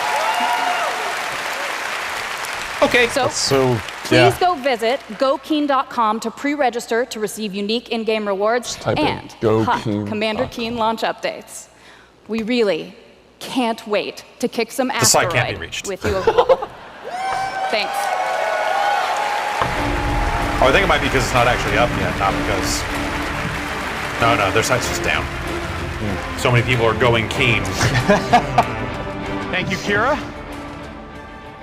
Okay. So please go visit gokeen.com to pre-register to receive unique in-game rewards type in and gokeen.com. Commander Keen launch updates. We really can't wait to kick some The site asteroid can't be reached. with you all. Thanks. Oh, I think it might be because it's not actually up yet, not because. No, their site's just down. So many people are going Keen. Thank you, Kira.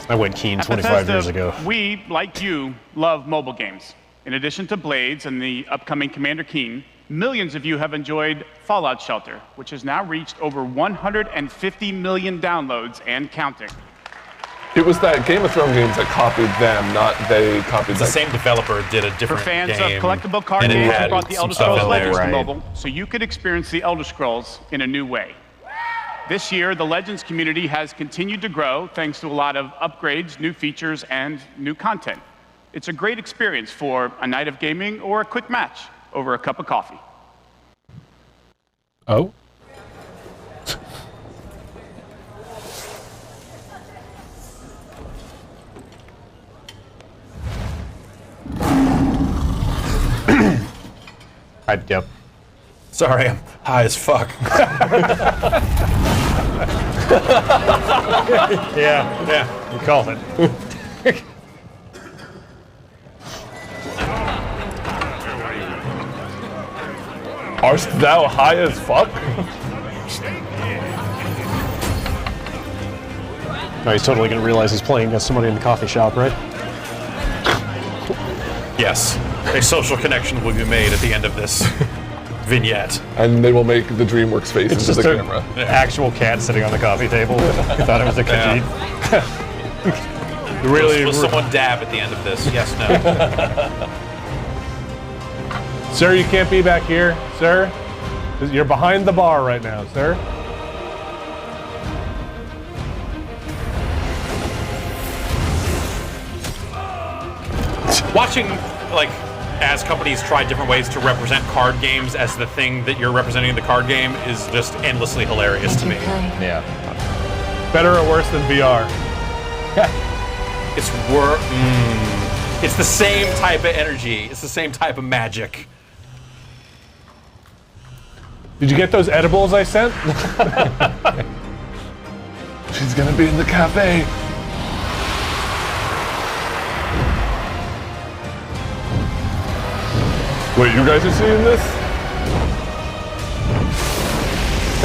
I went Keen At 25 Bethesda, years ago. We, like you, love mobile games. In addition to Blades and the upcoming Commander Keen, millions of you have enjoyed Fallout Shelter, which has now reached over 150 million downloads and counting. It was that Game of Thrones games that copied them, not they copied The that. same developer did a For different fans game. of collectible card and it games, we had brought the some Elder stuff Scrolls in there. Legends to Right. mobile, so you could experience the Elder Scrolls in a new way. This year, the Legends community has continued to grow thanks to a lot of upgrades, new features, and new content. It's a great experience for a night of gaming or a quick match over a cup of coffee. Oh? Yep. Sorry, I'm high as fuck. Yeah, you called it. Arst thou high as fuck? No, he's totally going to realize he's playing against somebody in the coffee shop, right? Yes, a social connection will be made at the end of this vignette. And they will make the DreamWorks face into the camera. Actual cat sitting on the coffee table. I thought it was a Khajiit. Will someone dab at the end of this? Yes, no. Sir, you can't be back here, sir. You're behind the bar right now, sir. Watching, like, as companies try different ways to represent card games as the thing that you're representing in the card game is just endlessly hilarious to me. Yeah. Better or worse than VR? It's the same type of energy. It's the same type of magic. Did you get those edibles I sent? She's gonna be in the cafe. Wait, you guys are seeing this?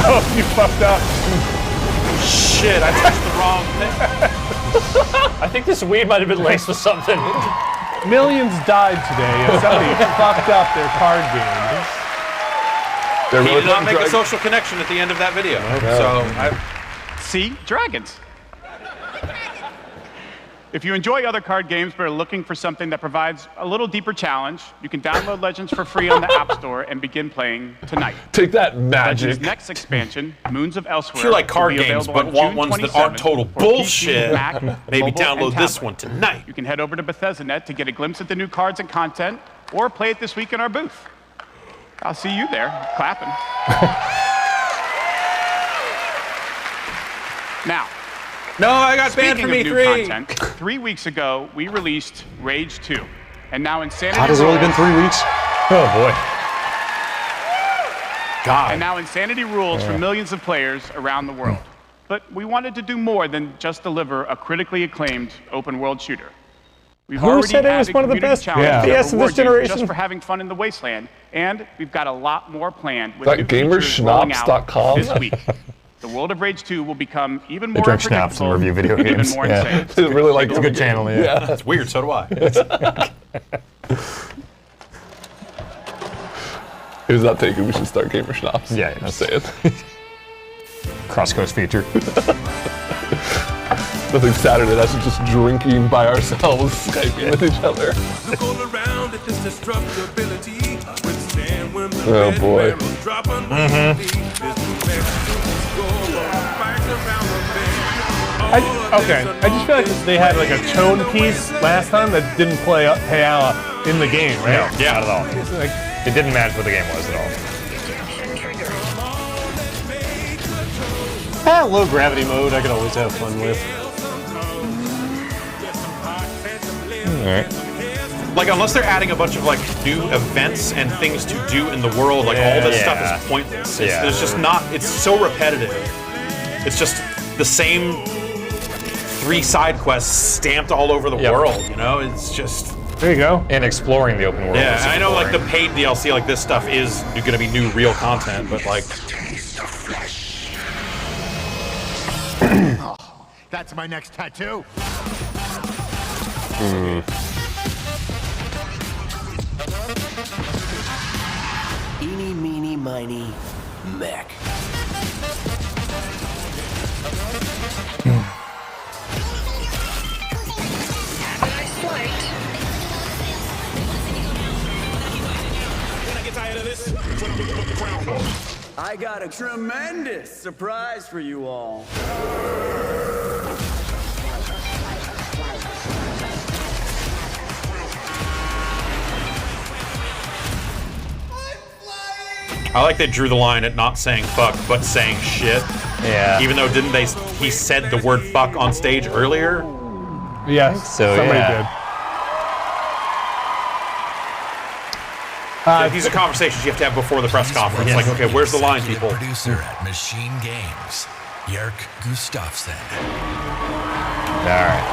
Oh, you fucked up. Shit, I touched the wrong thing. I think this weed might have been laced with something. Millions died today as somebody fucked up their card game. He did not make a social connection at the end of that video. See? Dragons. If you enjoy other card games but are looking for something that provides a little deeper challenge, you can download Legends for free on the App Store and begin playing tonight. Take that, Magic. Legends' next expansion, Moons of Elsewhere. If you like card will be games available but on want June ones that aren't 27th total for bullshit, PC, Mac, maybe mobile, and download this tablet. one tonight. You can head over to Bethesda.net to get a glimpse at the new cards and content, or play it this week in our booth. I'll see you there, clapping. Now, no, I got banned speaking from of new E3. content, 3 weeks ago, we released Rage 2. And now Insanity God, has it really been 3 weeks? Oh, boy. God. And now Insanity rules for millions of players around the world. But we wanted to do more than just deliver a critically acclaimed open-world shooter. We've Who already said it was added one of the community best challenges that FPS of reward this you generation? just for having fun in the wasteland. And we've got a lot more planned with That new features rolling out gamerschnaps.com? this week. The world of Rage 2 will become even They more drink schnapps and unpredictable review video and even games. more Yeah. insane. Really like It's a good channel, yeah. That's weird, so do I. Here's that taken. We should start Gamer Schnapps. Yeah, Just say it. Cross-coast feature. Nothing Saturday. That's just drinking by ourselves, Skyping with each other. Oh boy. I just feel like they had like a tone piece last time that didn't pay out in the game, right? No, not at all. It didn't match what the game was at all. Low gravity mode, I could always have fun with. Alright. Like, unless they're adding a bunch of, like, new events and things to do in the world, like, all this stuff is pointless. There's just not, it's so repetitive. It's just the same 3 side quests stamped all over the world, you know? It's just... There you go. And exploring the open world. Yeah, I know, like, the paid DLC, like, this stuff is going to be new, real content, but, like... That's my next tattoo. Eeny, meeny, miny, mech. I got a tremendous surprise for you all. I like they drew the line at not saying fuck, but saying shit. Yeah. Even though he said the word fuck on stage earlier? Yes, so somebody yeah. did. These are conversations you have to have before the press conference. Like, okay, where's the line, people? Producer at Machine Games, Jörg Gustafsson. All right.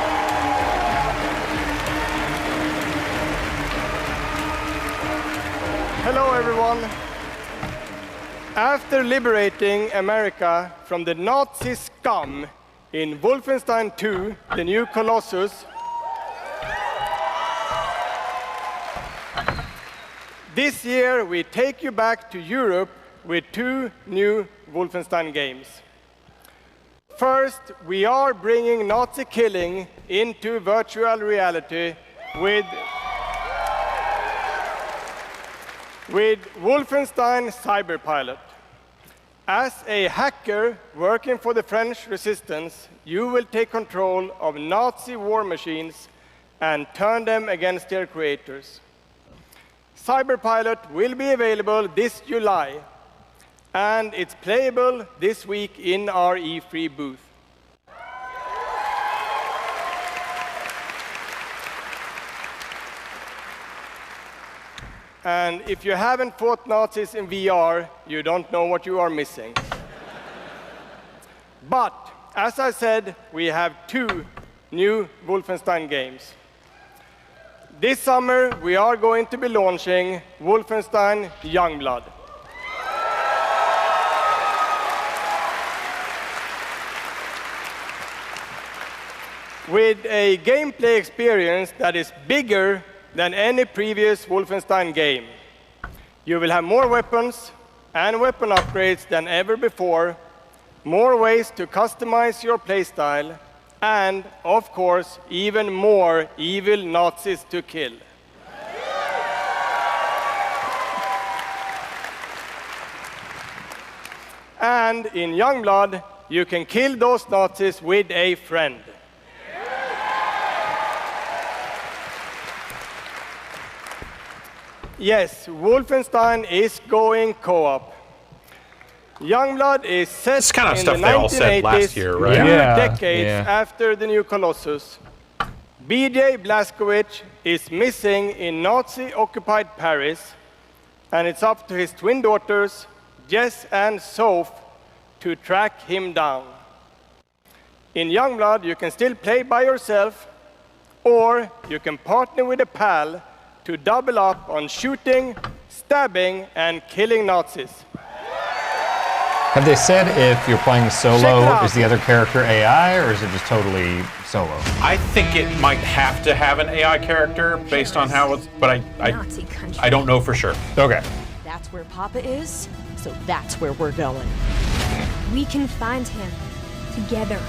Hello, everyone. After liberating America from the Nazi scum in Wolfenstein 2, The New Colossus, This year, we take you back to Europe with 2 new Wolfenstein games. First, we are bringing Nazi killing into virtual reality with Wolfenstein Cyberpilot. As a hacker working for the French resistance, you will take control of Nazi war machines and turn them against their creators. Cyberpilot will be available this July, and it's playable this week in our E3 booth. And if you haven't fought Nazis in VR, you don't know what you are missing. But, as I said, we have 2 new Wolfenstein games. This summer, we are going to be launching Wolfenstein Youngblood. With a gameplay experience that is bigger than any previous Wolfenstein game. You will have more weapons and weapon upgrades than ever before, more ways to customize your playstyle, and, of course, even more evil Nazis to kill. And in Youngblood, you can kill those Nazis with a friend. Yes, Wolfenstein is going co-op. Youngblood is set This kind of in stuff the they all said 1980s, last year, right? 2 Yeah. decades after the new Colossus. BJ Blazkowicz is missing in Nazi-occupied Paris, and it's up to his twin daughters, Jess and Soph, to track him down. In Youngblood, you can still play by yourself, or you can partner with a pal to double up on shooting, stabbing, and killing Nazis. Have they said if you're playing solo, is the other character AI, or is it just totally solo? I think it might have to have an AI character based on how it's, but I don't know for sure. Okay. That's where Papa is, so that's where we're going. We can find him together.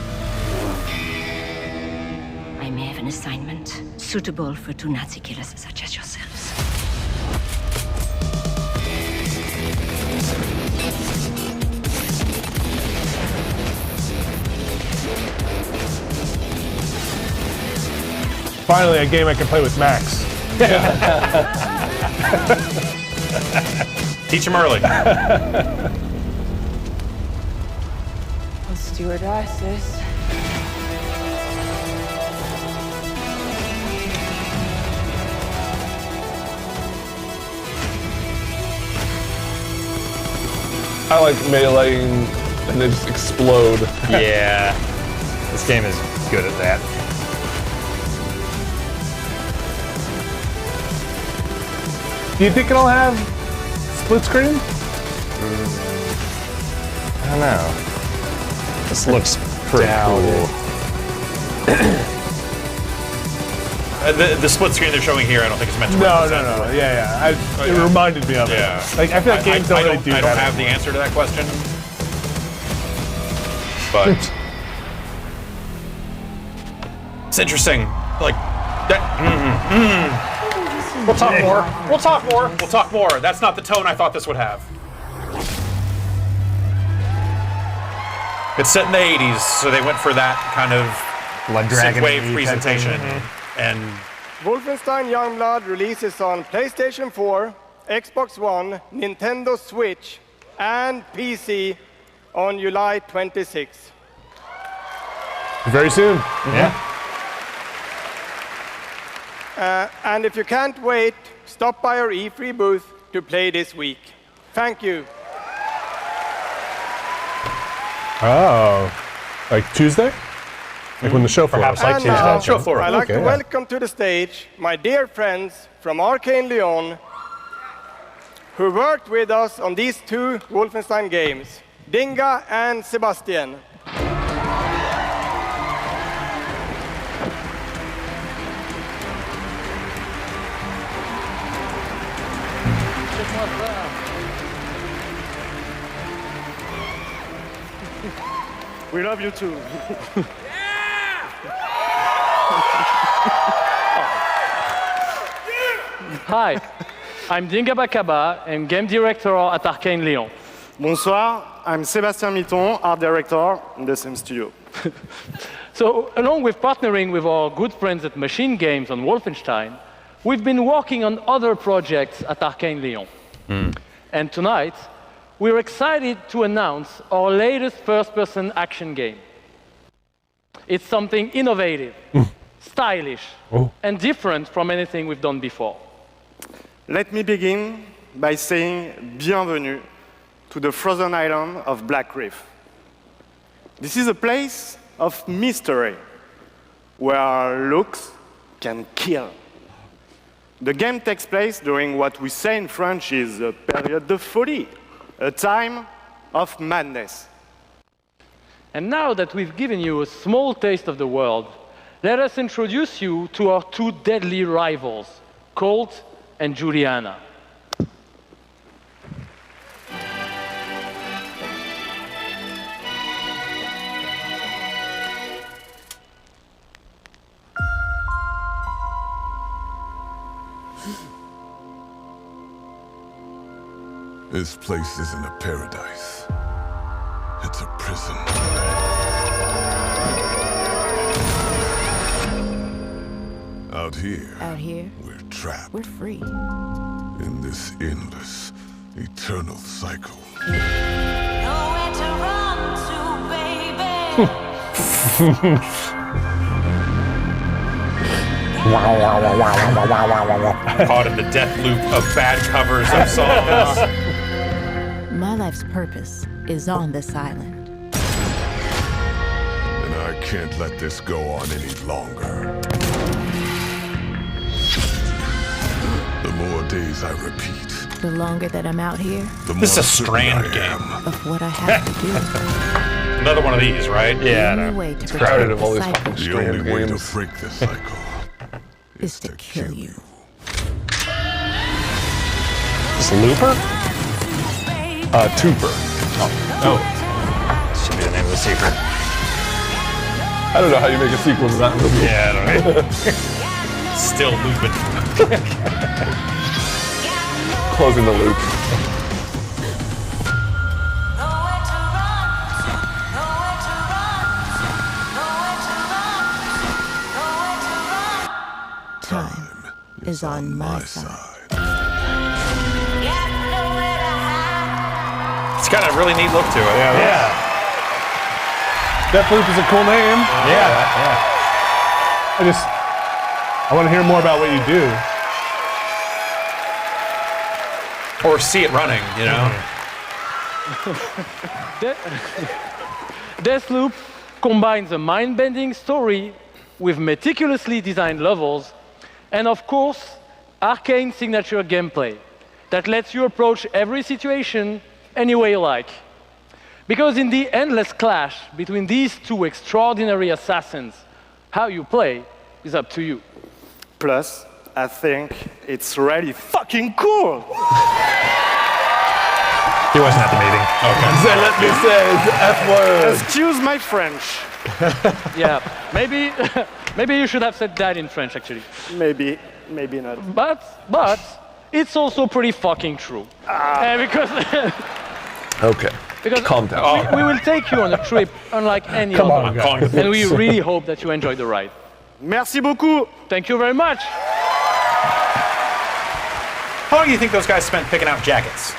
I may have an assignment suitable for 2 Nazi killers such as yourselves. Finally, a game I can play with Max. Teach him early. Let's do it, sis. I like meleeing and they just explode. Yeah. This game is good at that. Do you think it'll have split screen? I don't know. This looks pretty cool. The split screen they're showing here, I don't think it's meant to represent. No. Yeah. It reminded me of it. Like, I feel like games don't really do that. I don't have the answer to that question. But it's interesting. Like that. We'll talk more. We'll talk more. We'll talk more. That's not the tone I thought this would have. It's set in the 80s, so they went for that kind of synthwave presentation. And Wolfenstein Youngblood releases on PlayStation 4, Xbox One, Nintendo Switch, and PC on July 26th. Very soon. Yeah. And if you can't wait, stop by our E3 booth to play this week. Thank you. Oh, like Tuesday? Like when the show floor. Perhaps like And Tuesday. now, Show floor. I'd like Okay. to welcome to the stage my dear friends from Arcane Lyon, who worked with us on these 2 Wolfenstein games, Dinga and Sebastian. We love you too. Hi, I'm Dinga Bakaba and game director at Arcane Lyon. Bonsoir, I'm Sébastien Mitton, art director in the same studio. So, along with partnering with our good friends at Machine Games on Wolfenstein, we've been working on other projects at Arcane Lyon. And tonight, we're excited to announce our latest first-person action game. It's something innovative, stylish, and different from anything we've done before. Let me begin by saying bienvenue to the frozen island of Black Reef. This is a place of mystery, where looks can kill. The game takes place during what we say in French is a période de folie, a time of madness. And now that we've given you a small taste of the world, let us introduce you to our two deadly rivals, Colt and Juliana. This place isn't a paradise. It's a prison. Out here, we're trapped. We're free. In this endless, eternal cycle. Nowhere to run to, baby. Caught in the Deathloop of bad covers of songs. My life's purpose is on this island. And I can't let this go on any longer. The more days I repeat, The longer that I'm out here, the more This is a certain Strand I game. am. of what I have to do. Another one of these, right? The only way to protect the cycle The only way to break the cycle is to kill you. Is Looper? Tooper. Oh. Should be the name of the sequel. I don't know how you make a sequel to that movie. Yeah, I don't know. Still looping. Closing the loop. Time is on my side. It's got a really neat look to it. Yeah. Deathloop is a cool name. Yeah. I want to hear more about what you do. Or see it running, you know? Deathloop combines a mind-bending story with meticulously designed levels and, of course, Arcane signature gameplay that lets you approach every situation any way you like. Because in the endless clash between these two extraordinary assassins, how you play is up to you. Plus, I think it's really fucking cool. He wasn't at the meeting. So let me say the F word. Excuse my French. Yeah, maybe you should have said that in French, actually. Maybe not. But it's also pretty fucking true. Because Okay. Because calm down. We will take you on a trip unlike any other. And we really hope that you enjoy the ride. Merci beaucoup. Thank you very much. How long do you think those guys spent picking out jackets?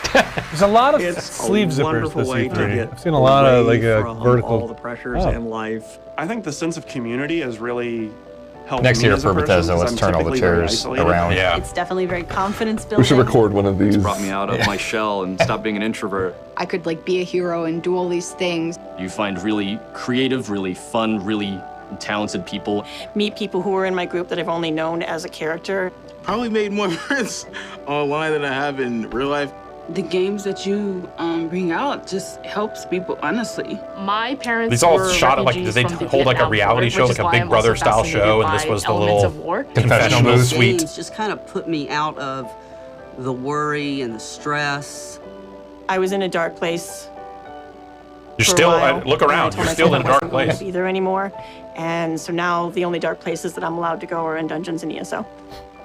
There's a lot of It's sleeve a zippers wonderful this way to E3. get I've seen a lot of away like from vertical. all the pressures in life. I think the sense of community has really helped Next me year as a for person, Bethesda, 'cause let's I'm turn all the typically very chairs isolated. around. Yeah. It's definitely very confidence building. We should record one of these. Brought me out of my shell and stop being an introvert. I could like be a hero and do all these things. You find really creative, really fun, really talented people. Meet people who are in my group that I've only known as a character. Probably made more friends online than I have in real life. The games that you bring out just helps people, honestly. My parents These all were shot at like, refugees did they from the hold like a Vietnam reality War, show, which like is a why Big I'm Brother also style show, fascinated and this by was the elements little of war. confessional Those suite? games just kind of put me out of the worry and the stress. I was in a dark place You're for a still, while. look around, you're still in a dark place. Be there anymore, and so now the only dark places that I'm allowed to go are in dungeons and ESO.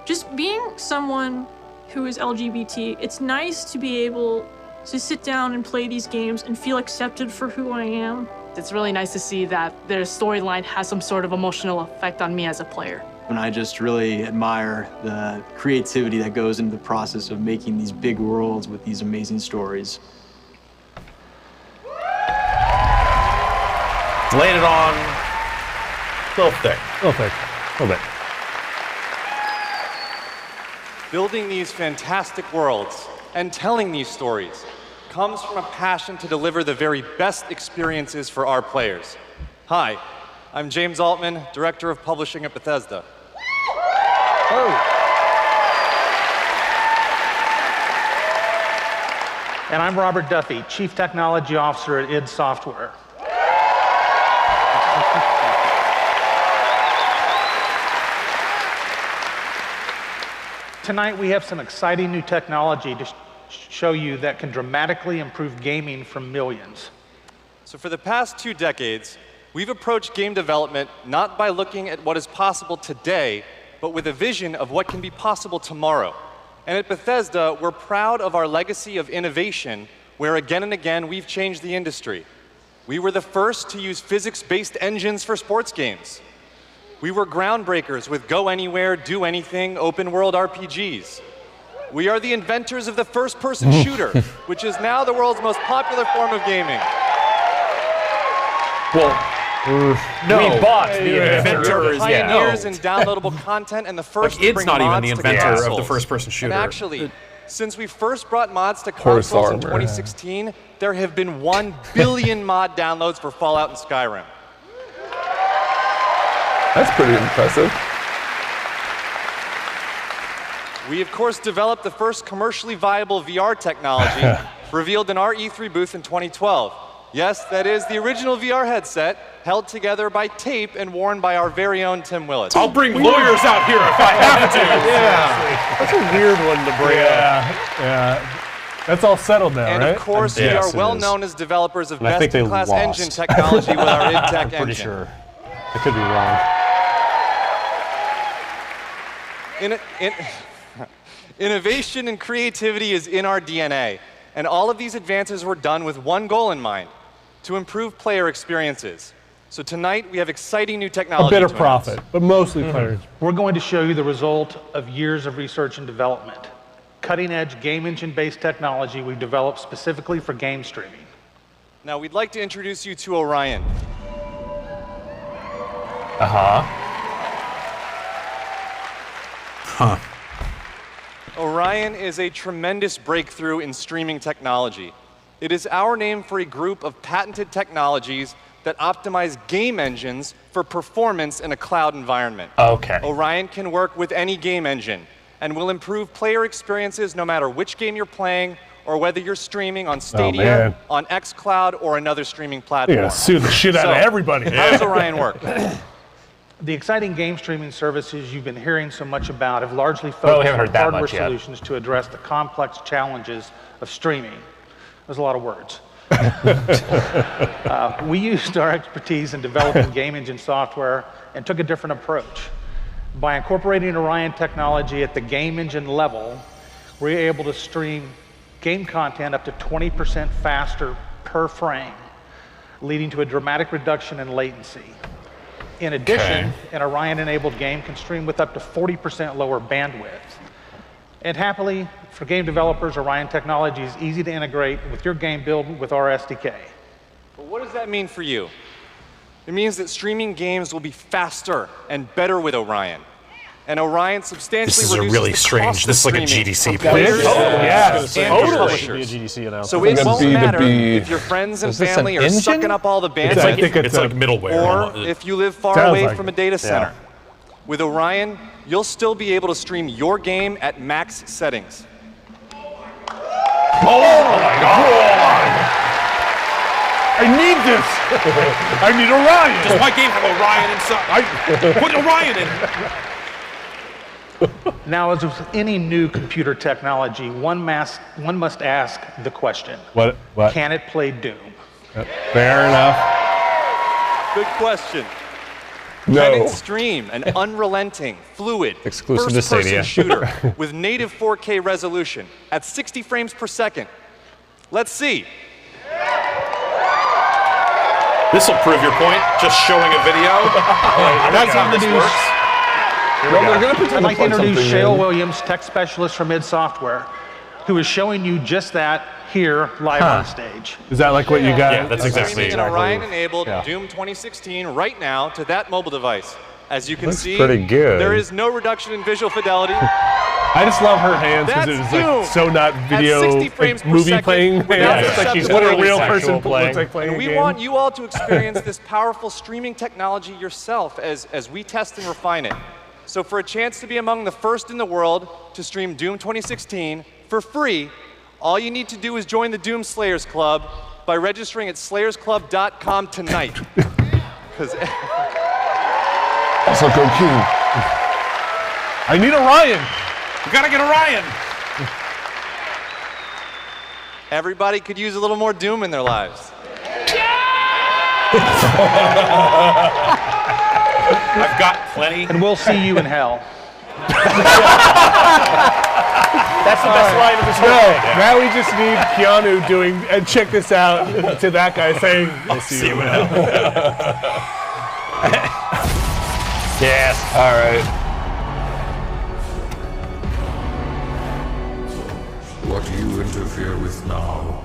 Just being someone who is LGBT, it's nice to be able to sit down and play these games and feel accepted for who I am. It's really nice to see that their storyline has some sort of emotional effect on me as a player. And I just really admire the creativity that goes into the process of making these big worlds with these amazing stories. Laying it on a little thick. A little bit. Building these fantastic worlds and telling these stories comes from a passion to deliver the very best experiences for our players. Hi, I'm James Altman, Director of Publishing at Bethesda. And I'm Robert Duffy, Chief Technology Officer at id Software. Tonight we have some exciting new technology to show you that can dramatically improve gaming for millions. So for the past 2 decades, we've approached game development not by looking at what is possible today, but with a vision of what can be possible tomorrow. And at Bethesda, we're proud of our legacy of innovation, where again and again we've changed the industry. We were the first to use physics-based engines for sports games. We were groundbreakers with go anywhere, do anything, open world RPGs. We are the inventors of the first-person shooter, which is now the world's most popular form of gaming. Well, no, we bought the inventors. Pioneers in downloadable content and the first to id's bring not even mods the to inventor of the consoles. first-person shooter. And actually, since we first brought mods to consoles in 2016, there have been 1 billion mod downloads for Fallout and Skyrim. That's pretty impressive. We, of course, developed the first commercially viable VR technology revealed in our E3 booth in 2012. Yes, that is the original VR headset, held together by tape and worn by our very own Tim Willett. I'll bring lawyers out here if I have to. Yeah. That's a weird one to bring up. Yeah. That's all settled now, and right? of course, we are well known as developers of best-in-class engine technology with our id Tech engine. Pretty sure. I could be wrong. Innovation and creativity is in our DNA, and all of these advances were done with one goal in mind: to improve player experiences. So tonight we have exciting new technology. A bit of to profit, announce. but mostly players. We're going to show you the result of years of research and development. Cutting-edge game engine-based technology we've developed specifically for game streaming. Now we'd like to introduce you to Orion. Orion is a tremendous breakthrough in streaming technology. It is our name for a group of patented technologies that optimize game engines for performance in a cloud environment. Okay. Orion can work with any game engine and will improve player experiences no matter which game you're playing or whether you're streaming on Stadia, on xCloud, or another streaming platform. You're gonna sue the shit out of everybody. How does Orion work? The exciting game streaming services you've been hearing so much about have largely Well, we focused haven't on heard that hardware much yet. solutions to address the complex challenges of streaming. There's a lot of words. We used our expertise in developing game engine software and took a different approach. By incorporating Orion technology at the game engine level, we're able to stream game content up to 20% faster per frame, leading to a dramatic reduction in latency. In addition, an Orion-enabled game can stream with up to 40% lower bandwidth. And happily, for game developers, Orion technology is easy to integrate with your game build with our SDK. But what does that mean for you? It means that streaming games will be faster and better with Orion. And Orion substantially This is a reduces really the strange. cost This is of like a streaming GDC for pitch. players Yes, and totally. publishers. Should be a GDC announcement. So it Like a won't matter B2B. if your friends and Is this an family are engine? sucking up all the bandwidth, I think It's like middleware. or if you live far Sounds away like from it. a data center. With Orion, you'll still be able to stream your game at max settings. Oh my God! I need this! I need Orion! Does my game have Orion inside? Put Orion in. Now, as with any new computer technology, one must ask the question. What? Can it play Doom? Fair enough. Good question. No. Can it stream an unrelenting, fluid, Exclusive to Stadia. first-person shooter with native 4K resolution at 60 frames per second? Let's see. This will prove your point. Just showing a video. That's how this works. They're going to pretend I'd like to introduce something Shale in. Williams, tech specialist from id Software, who is showing you just that here live on stage. Is that like what you got? Yeah, that's exactly. Streaming an Orion-enabled Doom 2016 right now to that mobile device. As you can Looks see, pretty good. there is no reduction in visual fidelity. I just love her hands because That's it's like Doom so not video, at 60 frames like per movie second playing without hands. It's like she's perceptible what a real latency. person looks like playing And a we game. want you all to experience this powerful streaming technology yourself as we test and refine it. So for a chance to be among the first in the world to stream Doom 2016 for free, all you need to do is join the Doom Slayers Club by registering at slayersclub.com tonight. Also, go King. I need Orion. We gotta get Orion. Everybody could use a little more Doom in their lives. I've got plenty. And we'll see you in hell. That's the best line of the show. Now we just need Keanu doing, and check this out, to that guy saying, we'll see you now. Yes. All right. What you interfere with now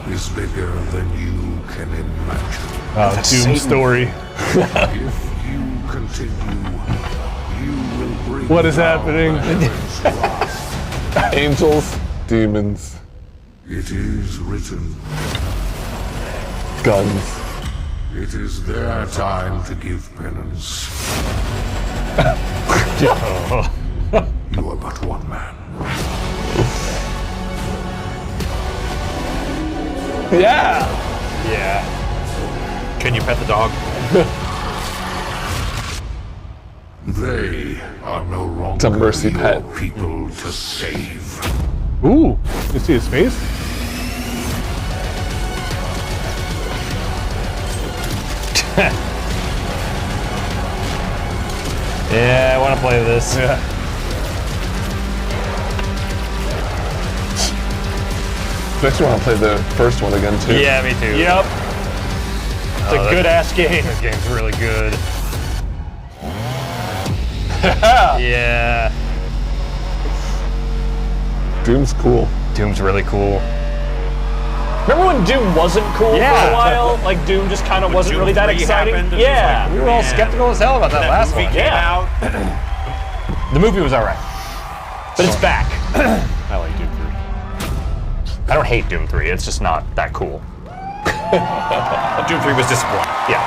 is bigger than you can imagine. Doom story. If you continue, you will bring What is happening? Angels, demons, It is written. guns. It is their time to give penance. You are but one man. Yeah. Yeah. Can you pet the dog? They are no longer It's a mercy your pet. people to save. Ooh, you see his face? Yeah, I want to play this. Yeah. I actually want to play the first one again too. Yeah, me too. Yep. It's a good ass game. This game's really good. Yeah. Doom's cool. Doom's really cool. Remember when Doom wasn't cool for a while? Like Doom just kind of wasn't really that exciting. Yeah, We were all skeptical as hell about that last one. yeah. The movie was alright. But it's back. I like Doom 3. I don't hate Doom 3, it's just not that cool. Doom 3 was disappointing. Yeah.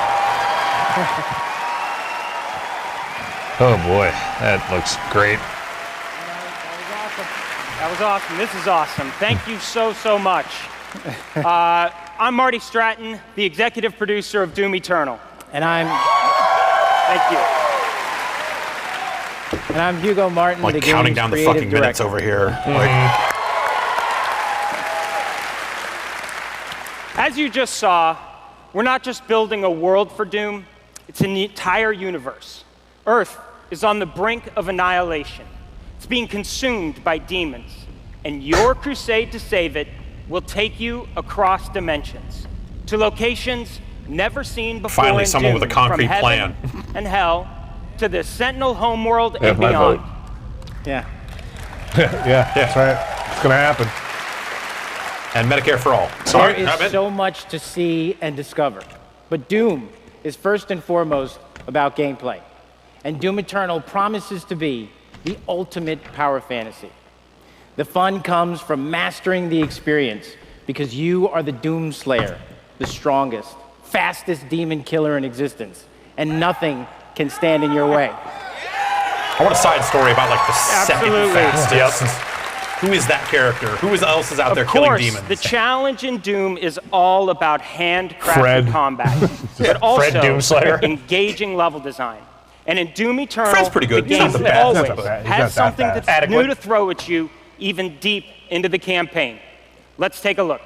Oh boy, that looks great. That was awesome. This is awesome. Thank you so much. I'm Marty Stratton, the executive producer of Doom Eternal. And I'm Thank you. and I'm Hugo Martin, Like the counting game's down the creative fucking minutes director. over here. Like, As you just saw, we're not just building a world for Doom, it's an entire universe. Earth is on the brink of annihilation. It's being consumed by demons. And your crusade to save it will take you across dimensions to locations never seen before. Finally, in someone Doom, with a concrete from heaven and hell to the Sentinel homeworld and my beyond. vote. Yeah. Yeah, that's right. It's gonna happen. and Medicare for all. There Sorry, is not so much to see and discover. But Doom is first and foremost about gameplay. And Doom Eternal promises to be the ultimate power fantasy. The fun comes from mastering the experience because you are the Doom Slayer, the strongest, fastest demon killer in existence, and nothing can stand in your way. I want a side story about like the second fastest. Who is that character? Who else is out there killing demons? The challenge in Doom is all about handcrafted Fred. combat, but also Fred Doomslayer. engaging level design. And in Doom Eternal, Fred's pretty good. the He's game not the best. always He's not that has something bad. that's new Adequate. to throw at you, even deep into the campaign. Let's take a look.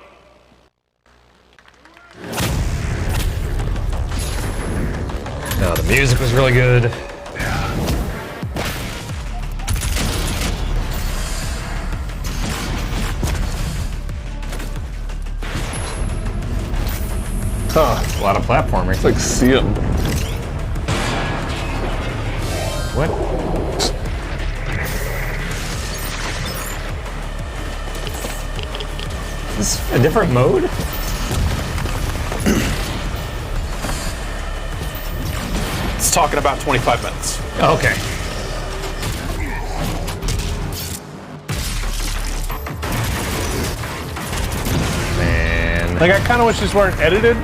No, the music was really good. Huh. A lot of platforming. It's like see 'em. What? Is this a different mode? It's talking about 25 minutes. Okay. Man. Like, I kind of wish these weren't edited.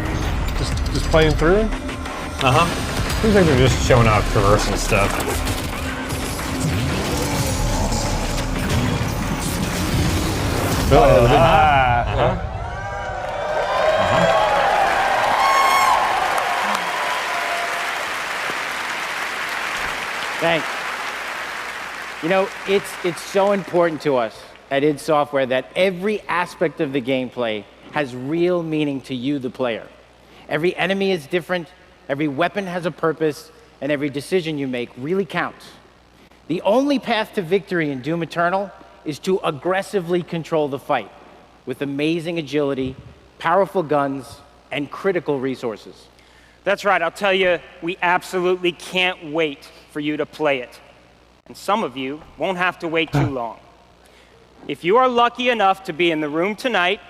Just playing through. Seems like they're just showing off traversing stuff. Thanks. You know, it's so important to us at id Software that every aspect of the gameplay has real meaning to you, the player. Every enemy is different, every weapon has a purpose, and every decision you make really counts. The only path to victory in Doom Eternal is to aggressively control the fight with amazing agility, powerful guns, and critical resources. That's right, I'll tell you, we absolutely can't wait for you to play it. And some of you won't have to wait too long. If you are lucky enough to be in the room tonight,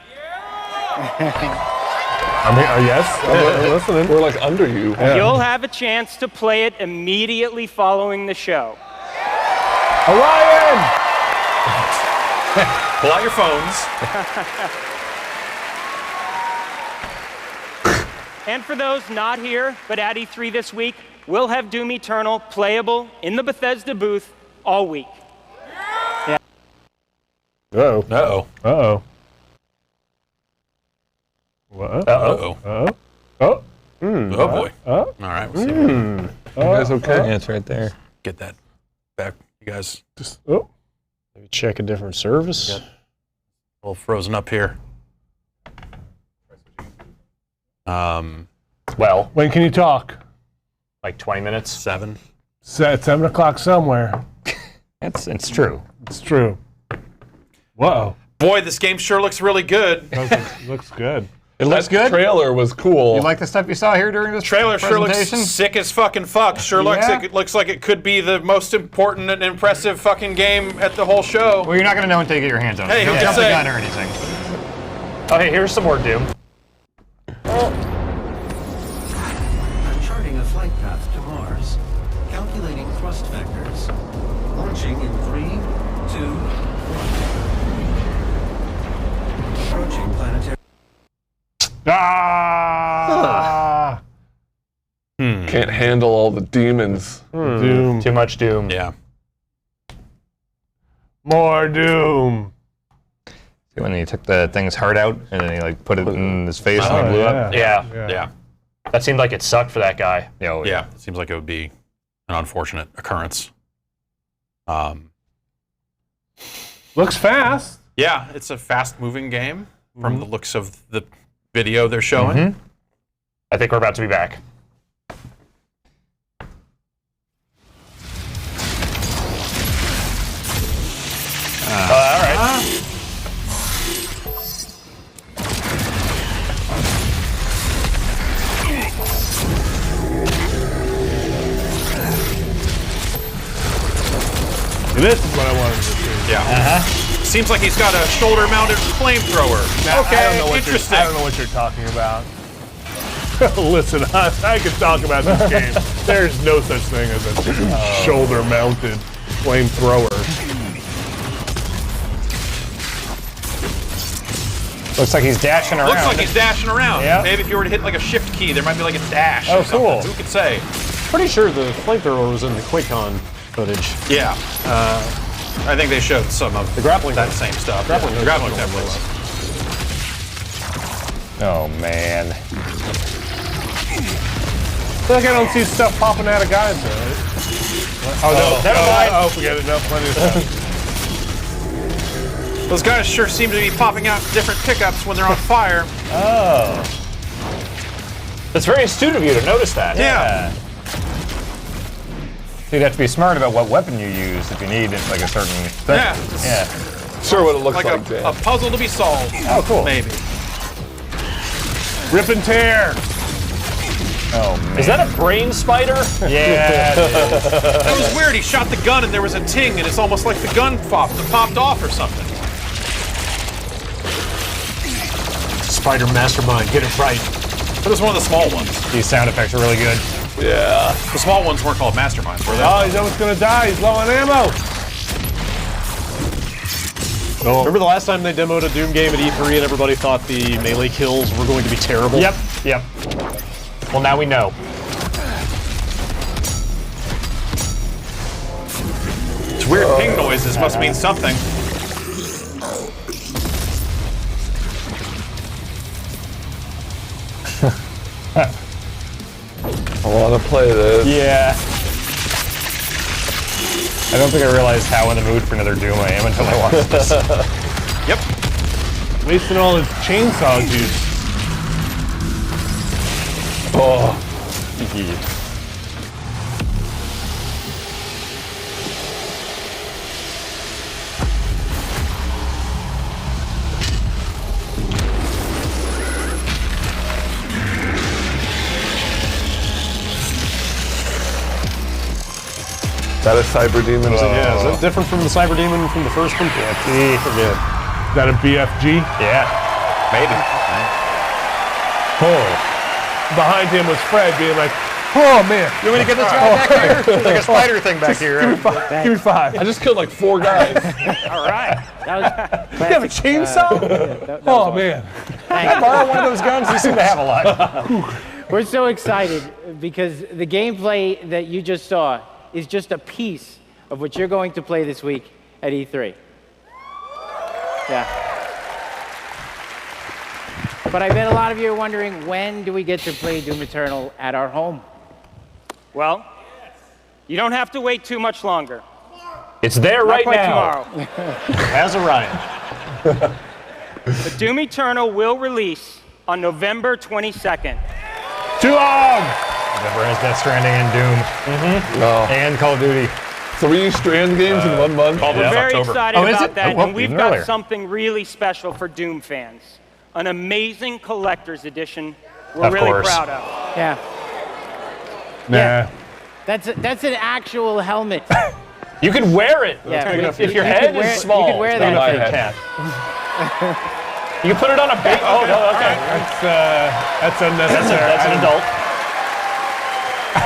yes, I'm listening. We're like under you. You'll have a chance to play it immediately following the show. Orion! Pull out your phones. And for those not here, but at E3 this week, we'll have Doom Eternal playable in the Bethesda booth all week. Uh-oh. Uh-oh. Uh-oh. What? Uh-oh. Uh-oh. Oh. Oh, boy. All right, we'll see. You guys okay? Yeah, it's right there. Get that back, you guys. Just, Maybe check a different service. A little frozen up here. Well, when can you talk? Like 20 minutes? 7. At 7 o'clock somewhere. It's true. It's true. Whoa. Boy, this game sure looks really good. Looks good. It looks That good. trailer was cool. You like the stuff you saw here during this Trailer sure looks presentation? sick as fucking fuck. Sure looks like it could be the most important and impressive fucking game at the whole show. Well, you're not going to know until you get your hands on it. Hey, Don't who jump can the say? gun or anything. Oh, hey, here's some more Doom. Charting a flight path to Mars. Calculating thrust vectors. Launching in 3, 2, 1. Approaching planetary. Ah! Can't handle all the demons. Doom. Too much Doom. Yeah. More Doom. See when he took the thing's heart out and then he like put it in his face and it blew up? Yeah. That seemed like it sucked for that guy. Yeah. It seems like it would be an unfortunate occurrence. Looks fast. Yeah, it's a fast-moving game from the looks of the video they're showing. I think we're about to be back. All right. This is what I wanted to see. Yeah. Seems like he's got a shoulder-mounted flamethrower. Okay, interesting. I don't know what you're talking about. Listen, I could talk about this game. There's no such thing as a shoulder-mounted flamethrower. Looks like he's dashing around. Looks like he's dashing around. Yeah. Maybe if you were to hit like a shift key, there might be like a dash. Oh, or something. cool. Who could say? Pretty sure the flamethrower was in the QuakeCon footage. Yeah. I think they showed some of The grappling that hook. same stuff. Grappling the hook grappling definitely definitely was. Oh, man. I feel like I don't see stuff popping out of guys though, right? Oh, no. Never mind. Oh, forget it. No, plenty of stuff. Those guys sure seem to be popping out different pickups when they're on fire. Oh. That's very astute of you to notice that. Yeah. So you'd have to be smart about what weapon you use if you need like a certain thing. Yeah. Sure what it looks like, a puzzle to be solved. Oh, cool. Maybe. Rip and tear. Oh, man. Is that a brain spider? Yeah, it is. That was weird. He shot the gun and there was a ting, and it's almost like the gun popped off or something. Spider Mastermind, get it right. But it was one of the small ones. These sound effects are really good. Yeah. The small ones weren't called Masterminds, were they? Oh, he's almost gonna die. He's low on ammo. Oh. Remember the last time they demoed a Doom game at E3 and everybody thought the melee kills were going to be terrible? Yep. Well, now we know. It's weird ping noises. Must mean something. I want to play this. Yeah. I don't think I realized how in the mood for another Doom I am until I watched this. Yep. Wasting all his chainsaw juice. Oh. Is that a cyber demon? Yeah, is that different from the cyber demon from the first one? Yeah, forget. Is that a BFG? Yeah. Maybe. Oh. Behind him was Fred being like, oh man. You want me to get this guy back here? There's like a spider thing back here. Give me five. Give me five. I just killed like 4 guys. All right. You have a chainsaw? Oh man. Can I borrow one of those guns? You seem to have a lot. We're so excited because the gameplay that you just saw is just a piece of what you're going to play this week at E3. Yeah. But I bet a lot of you are wondering, when do we get to play Doom Eternal at our home? Well, you don't have to wait too much longer. It's there right Not quite now. tomorrow. As Orion. But Doom Eternal will release on November 22nd. Too long! Never has Death Stranding and Doom. And Call of Duty. 3 Strand games in 1 month. We're very excited about that, and we've got earlier. something really special for Doom fans. An amazing collector's edition we're Of really course. proud of. Yeah. Nah. Yeah. That's an actual helmet. You could wear it. Yeah, If your head is small. You could wear that. my thing. head. You can put it on a bait. Oh, no, okay. That's unnecessary. That's an adult.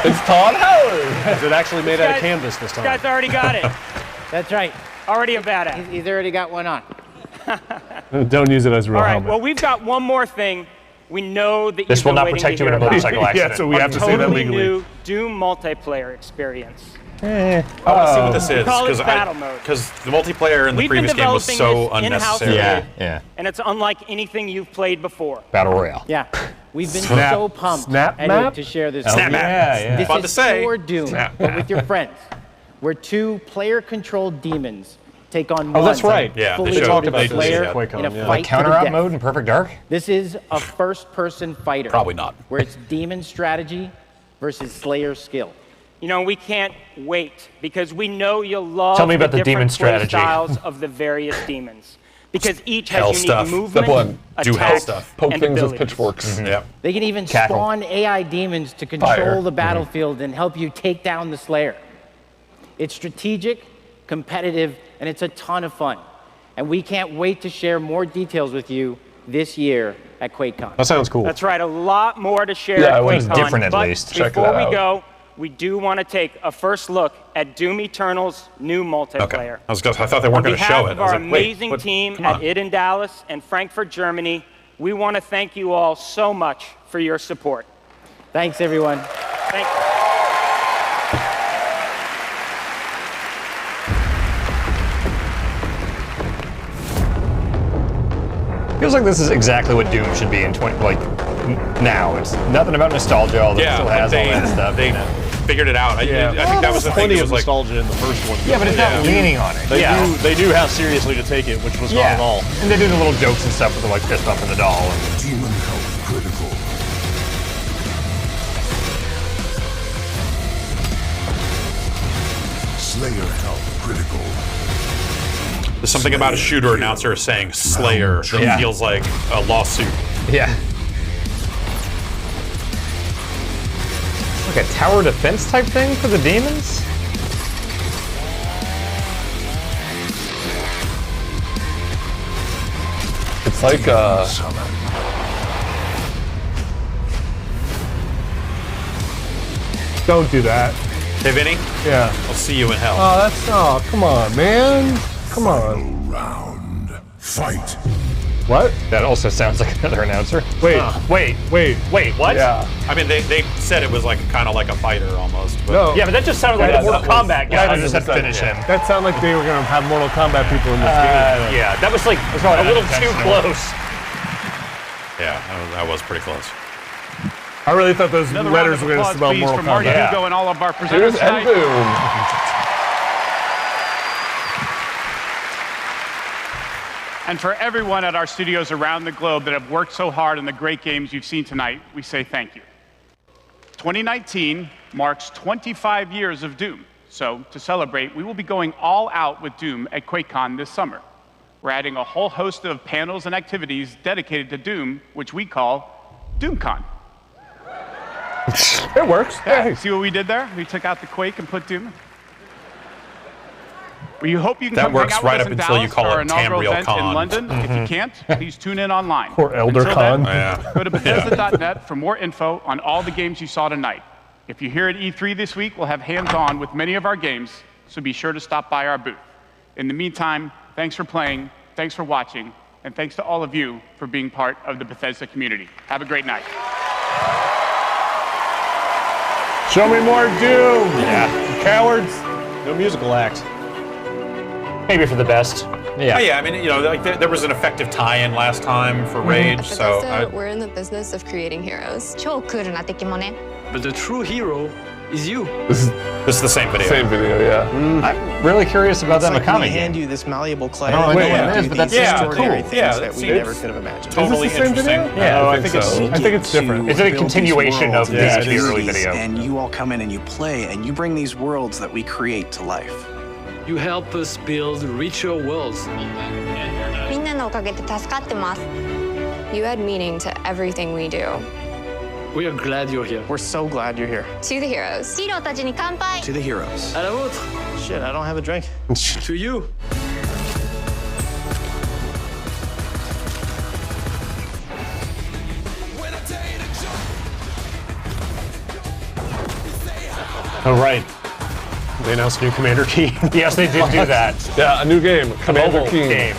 It's Todd Howard. Is it actually made out of canvas this This time? guy's already got it. That's right. Already a badass. He's already got one on. Don't use it as a real All right, helmet. well, we've got one more thing. We know that This you've will been not waiting protect to you in a hear about. motorcycle accident. Yeah, so we have to say that Totally legally. new Doom multiplayer experience. I want to see what this is Call it battle mode. because the multiplayer in the We've been previous game was developing so this in-house unnecessary. Yeah. and it's unlike anything you've played before. Battle Royale. Yeah. We've been Snap- so pumped Snap at map? it to share this. Snap with map. you. Yeah. This Fun is to say. for Doom, but with your friends. Where 2 player-controlled demons take on one. Oh, that's right. Yeah, fully they showed- loaded they did player that. QuakeCon, in a yeah. fight Like to the counter-op death. mode in Perfect Dark? This is a first-person fighter. Probably not. Where it's demon strategy versus Slayer skill. You know, we can't wait because we know you'll love Tell me about the demon different play strategy. styles of the various demons. Because each has Hell unique stuff. movement, Step 1. Do hell attack, stuff. Poke and things with abilities. pitchforks. Yeah. They can even Cackle. spawn AI demons to control Fire. the battlefield and help you take down the Slayer. It's strategic, competitive, and it's a ton of fun. And we can't wait to share more details with you this year at QuakeCon. That sounds cool. That's right, a lot more to share Yeah, at it was QuakeCon. different at but least. Check before that we out. go, we do want to take a first look at Doom Eternal's new multiplayer. Okay. I thought they weren't going to show it. On I was behalf of our like, wait, amazing what? team Come at on. id in Dallas and Frankfurt, Germany, we want to thank you all so much for your support. Thanks, everyone. Thank you. Feels like this is exactly what Doom should be in now. It's nothing about nostalgia, although it still has all that stuff. They figured it out. I think that was the thing. Plenty It of was like, nostalgia in the first one. Yeah, but it's not leaning on it. They do have seriously to take it, which was not at all. And they do the little jokes and stuff with the like fist bump in the doll. Demon health critical. There's something about a shooter announcer saying Slayer that feels like a lawsuit. Yeah. Like a tower defense type thing for the demons? It's like Don't do that. Hey, Vinny? Yeah. I'll see you in hell. Oh, come on, man. Come on. Round. Fight. What? That also sounds like another announcer. Wait, what? Yeah. I mean, they said it was like kind of like a fighter almost. But No. Yeah, but that just sounded like a Mortal Kombat guy. I just had to finish him. That sounded like they were going to have Mortal Kombat people in this game. Yeah, that was like a little too close. Yeah, that was pretty close. I really thought those letters were going to spell Mortal Kombat. Yeah. Hugo and all of our presenters Here's Ed tonight. Boon. And for everyone at our studios around the globe that have worked so hard on the great games you've seen tonight, we say thank you. 2019 marks 25 years of Doom. So to celebrate, we will be going all out with Doom at QuakeCon this summer. We're adding a whole host of panels and activities dedicated to Doom, which we call DoomCon. It works. Yeah, see what we did there? We took out the Quake and put Doom. We hope you can That come works hang out right with up us in until you Dallas call for our it inaugural Tamriel event Con. in London. If you can't, please tune in online. Or Elder Until Con. then, go to Bethesda.net for more info on all the games you saw tonight. If you're here at E3 this week, we'll have hands-on with many of our games, so be sure to stop by our booth. In the meantime, thanks for playing, thanks for watching, and thanks to all of you for being part of the Bethesda community. Have a great night. Show me more Doom. Yeah. Cowards. No musical acts. Maybe for the best. Yeah. I mean, you know, like there was an effective tie-in last time for Rage, At so Bethesda, we're in the business of creating heroes. 超クールな敵もね。 But the true hero is you. This is the same video. Same video, yeah. I'm really curious about that It's like Mikami we game. hand you this malleable clay. I don't really know and what it do is, but these that's extraordinary cool. things Yeah, that we it's- never could have imagined. Totally Is this the same interesting. video? Yeah, I think it's different. It's a continuation of the these early movies, video. and you all come in and you play, and you bring these worlds that we create to life. You help us build richer worlds. みんなのおかげで助かってます。You add meaning to everything we do. We are glad you're here. We're so glad you're here. To the heroes. ヒーローたちに乾杯 To the heroes. À la vôtre. Shit, I don't have a drink. To you. Oh, right. They announced new Commander Keen. Yes, they did do that. Yeah, a new game, Commander Mobile Keen. game.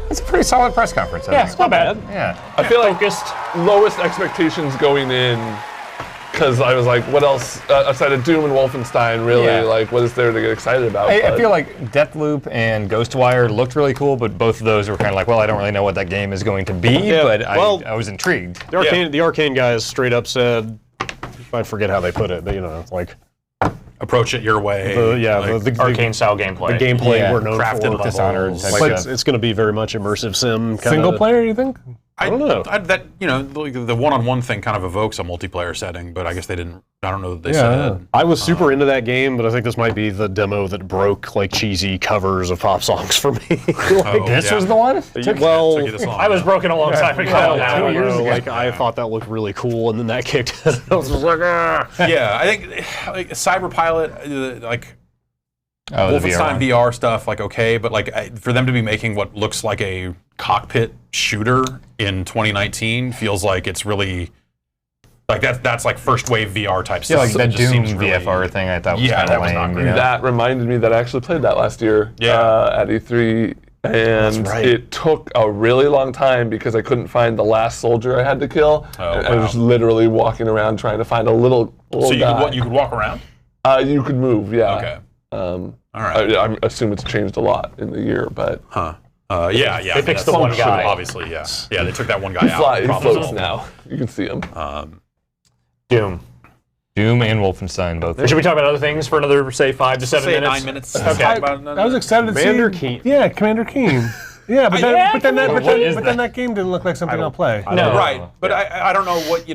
It's a pretty solid press conference. I Yeah, think. it's not bad. Yeah. I feel like Focused. lowest expectations going in, because I was like, what else outside of Doom and Wolfenstein? Really, Yeah. like, what is there to get excited about? I But- feel like Deathloop and Ghostwire looked really cool, but both of those were kind of like, well, I don't really know what that game is going to be, Yeah, but well, I was intrigued. The Arcane guys straight up said, I forget how they put it, but you know, it's like approach it your way. The Arcane style gameplay. The gameplay Yeah, we're known crafted for. Dishonored It's, type it's going to be very much immersive sim. Single player, you think? I don't know. That you know, the one-on-one thing kind of evokes a multiplayer setting, but I guess they didn't. I don't know that they said. I was super into that game, but I think this might be the demo that broke like cheesy covers of pop songs for me. This was the one? Took you this long, I was broken a long time ago. I don't know, like I thought that looked really cool, and then that kicked in. I was just like, ah. Yeah, I think like Cyberpilot, like Oh, the Wolfenstein VR VR stuff, like okay, but like for them to be making what looks like a cockpit shooter in 2019 feels like it's really like that's like first wave VR type Yeah, stuff. like So that it just Doom seems really- VFR thing I thought was Yeah, kind that of was lame. not great. you know? That reminded me that I actually played that last year at E3, and right. it took a really long time because I couldn't find the last soldier I had to kill. I was literally walking around trying to find a little So guy. you could walk around. You could move, yeah. Okay. All right. I assume it's changed a lot in the year, but Yeah. They fixed the one guy. Obviously, yeah. Yeah, they took that one guy out. he floats now. You can see him. Doom. Doom and Wolfenstein both. Should we talk about other things for another, say, 5 to 7 Say minutes? 9 minutes. Okay. I was excited to see Commander Keen. Yeah, Commander Keen. Yeah, but then that game didn't look like something I'll play. Right, but I don't know what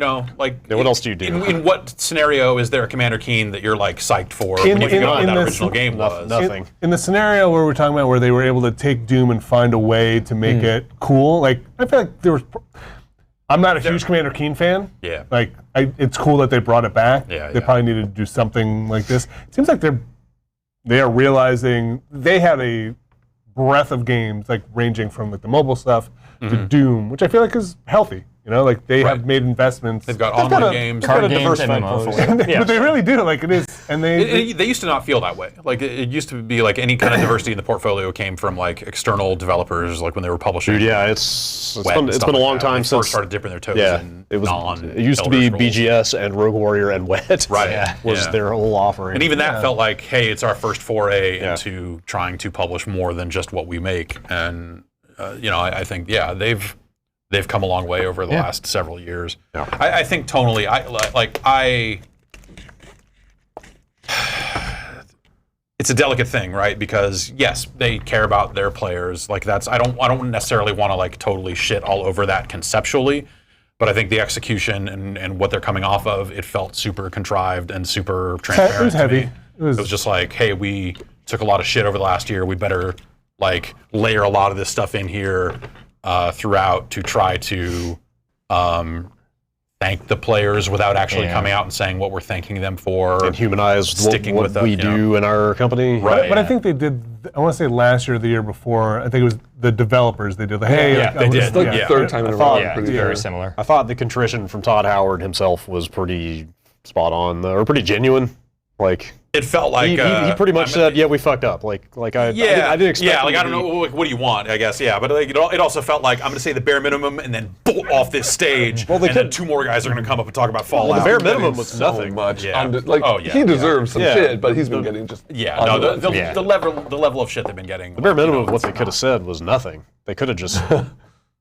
what else do you do? In what scenario is there a Commander Keen that you're like psyched for? When you think about what that original game was nothing. In the scenario where we're talking about where they were able to take Doom and find a way to make it cool, like I feel like there was. I'm not a huge Commander Keen fan. Yeah. Like it's cool that they brought it back. Yeah. They probably needed to do something like this. It seems like they are realizing they had a breadth of games, like ranging from like the mobile stuff to Doom, which I feel like is healthy. Like they have made investments. They've got online games, card games, MMOs. But they really do. Like it is, and they used to not feel that way. Like it used to be like any kind of diversity in the portfolio came from like external developers, like when they were publishing. Dude, yeah, it's been a long time since first started dipping their toes in. It used to be BGS and Rogue Warrior and Wet. Right. Was their whole offering. And even that felt like, hey, it's our first foray into trying to publish more than just what we make. And I think they've come a long way over the last several years. Yeah. I think tonally, it's a delicate thing, right? Because yes, they care about their players. Like I don't necessarily want to like totally shit all over that conceptually, but I think the execution and what they're coming off of, it felt super contrived and super transparent. It was heavy. It was just like, hey, we took a lot of shit over the last year. We better like layer a lot of this stuff in here throughout to try to thank the players without actually coming out and saying what we're thanking them for. And humanize sticking what we do in our company. Right. But I think they did, I want to say last year or the year before, I think it was the developers, they did the, hey. They did. It's like the third time in a row. Yeah, it's very similar. I thought the contrition from Todd Howard himself was pretty spot on, or pretty genuine. Like it felt like he pretty much said, "Yeah, we fucked up." I didn't expect. Yeah, like I don't know, what do you want? I guess but like it also felt like I'm going to say the bare minimum and then bolt off this stage. Well, then 2 more guys are going to come up and talk about Fallout. Well, the bare minimum was nothing. So much. Yeah. He deserves some shit, but he's been getting just the level of shit they've been getting. The bare minimum of what they could have said was nothing. They could have just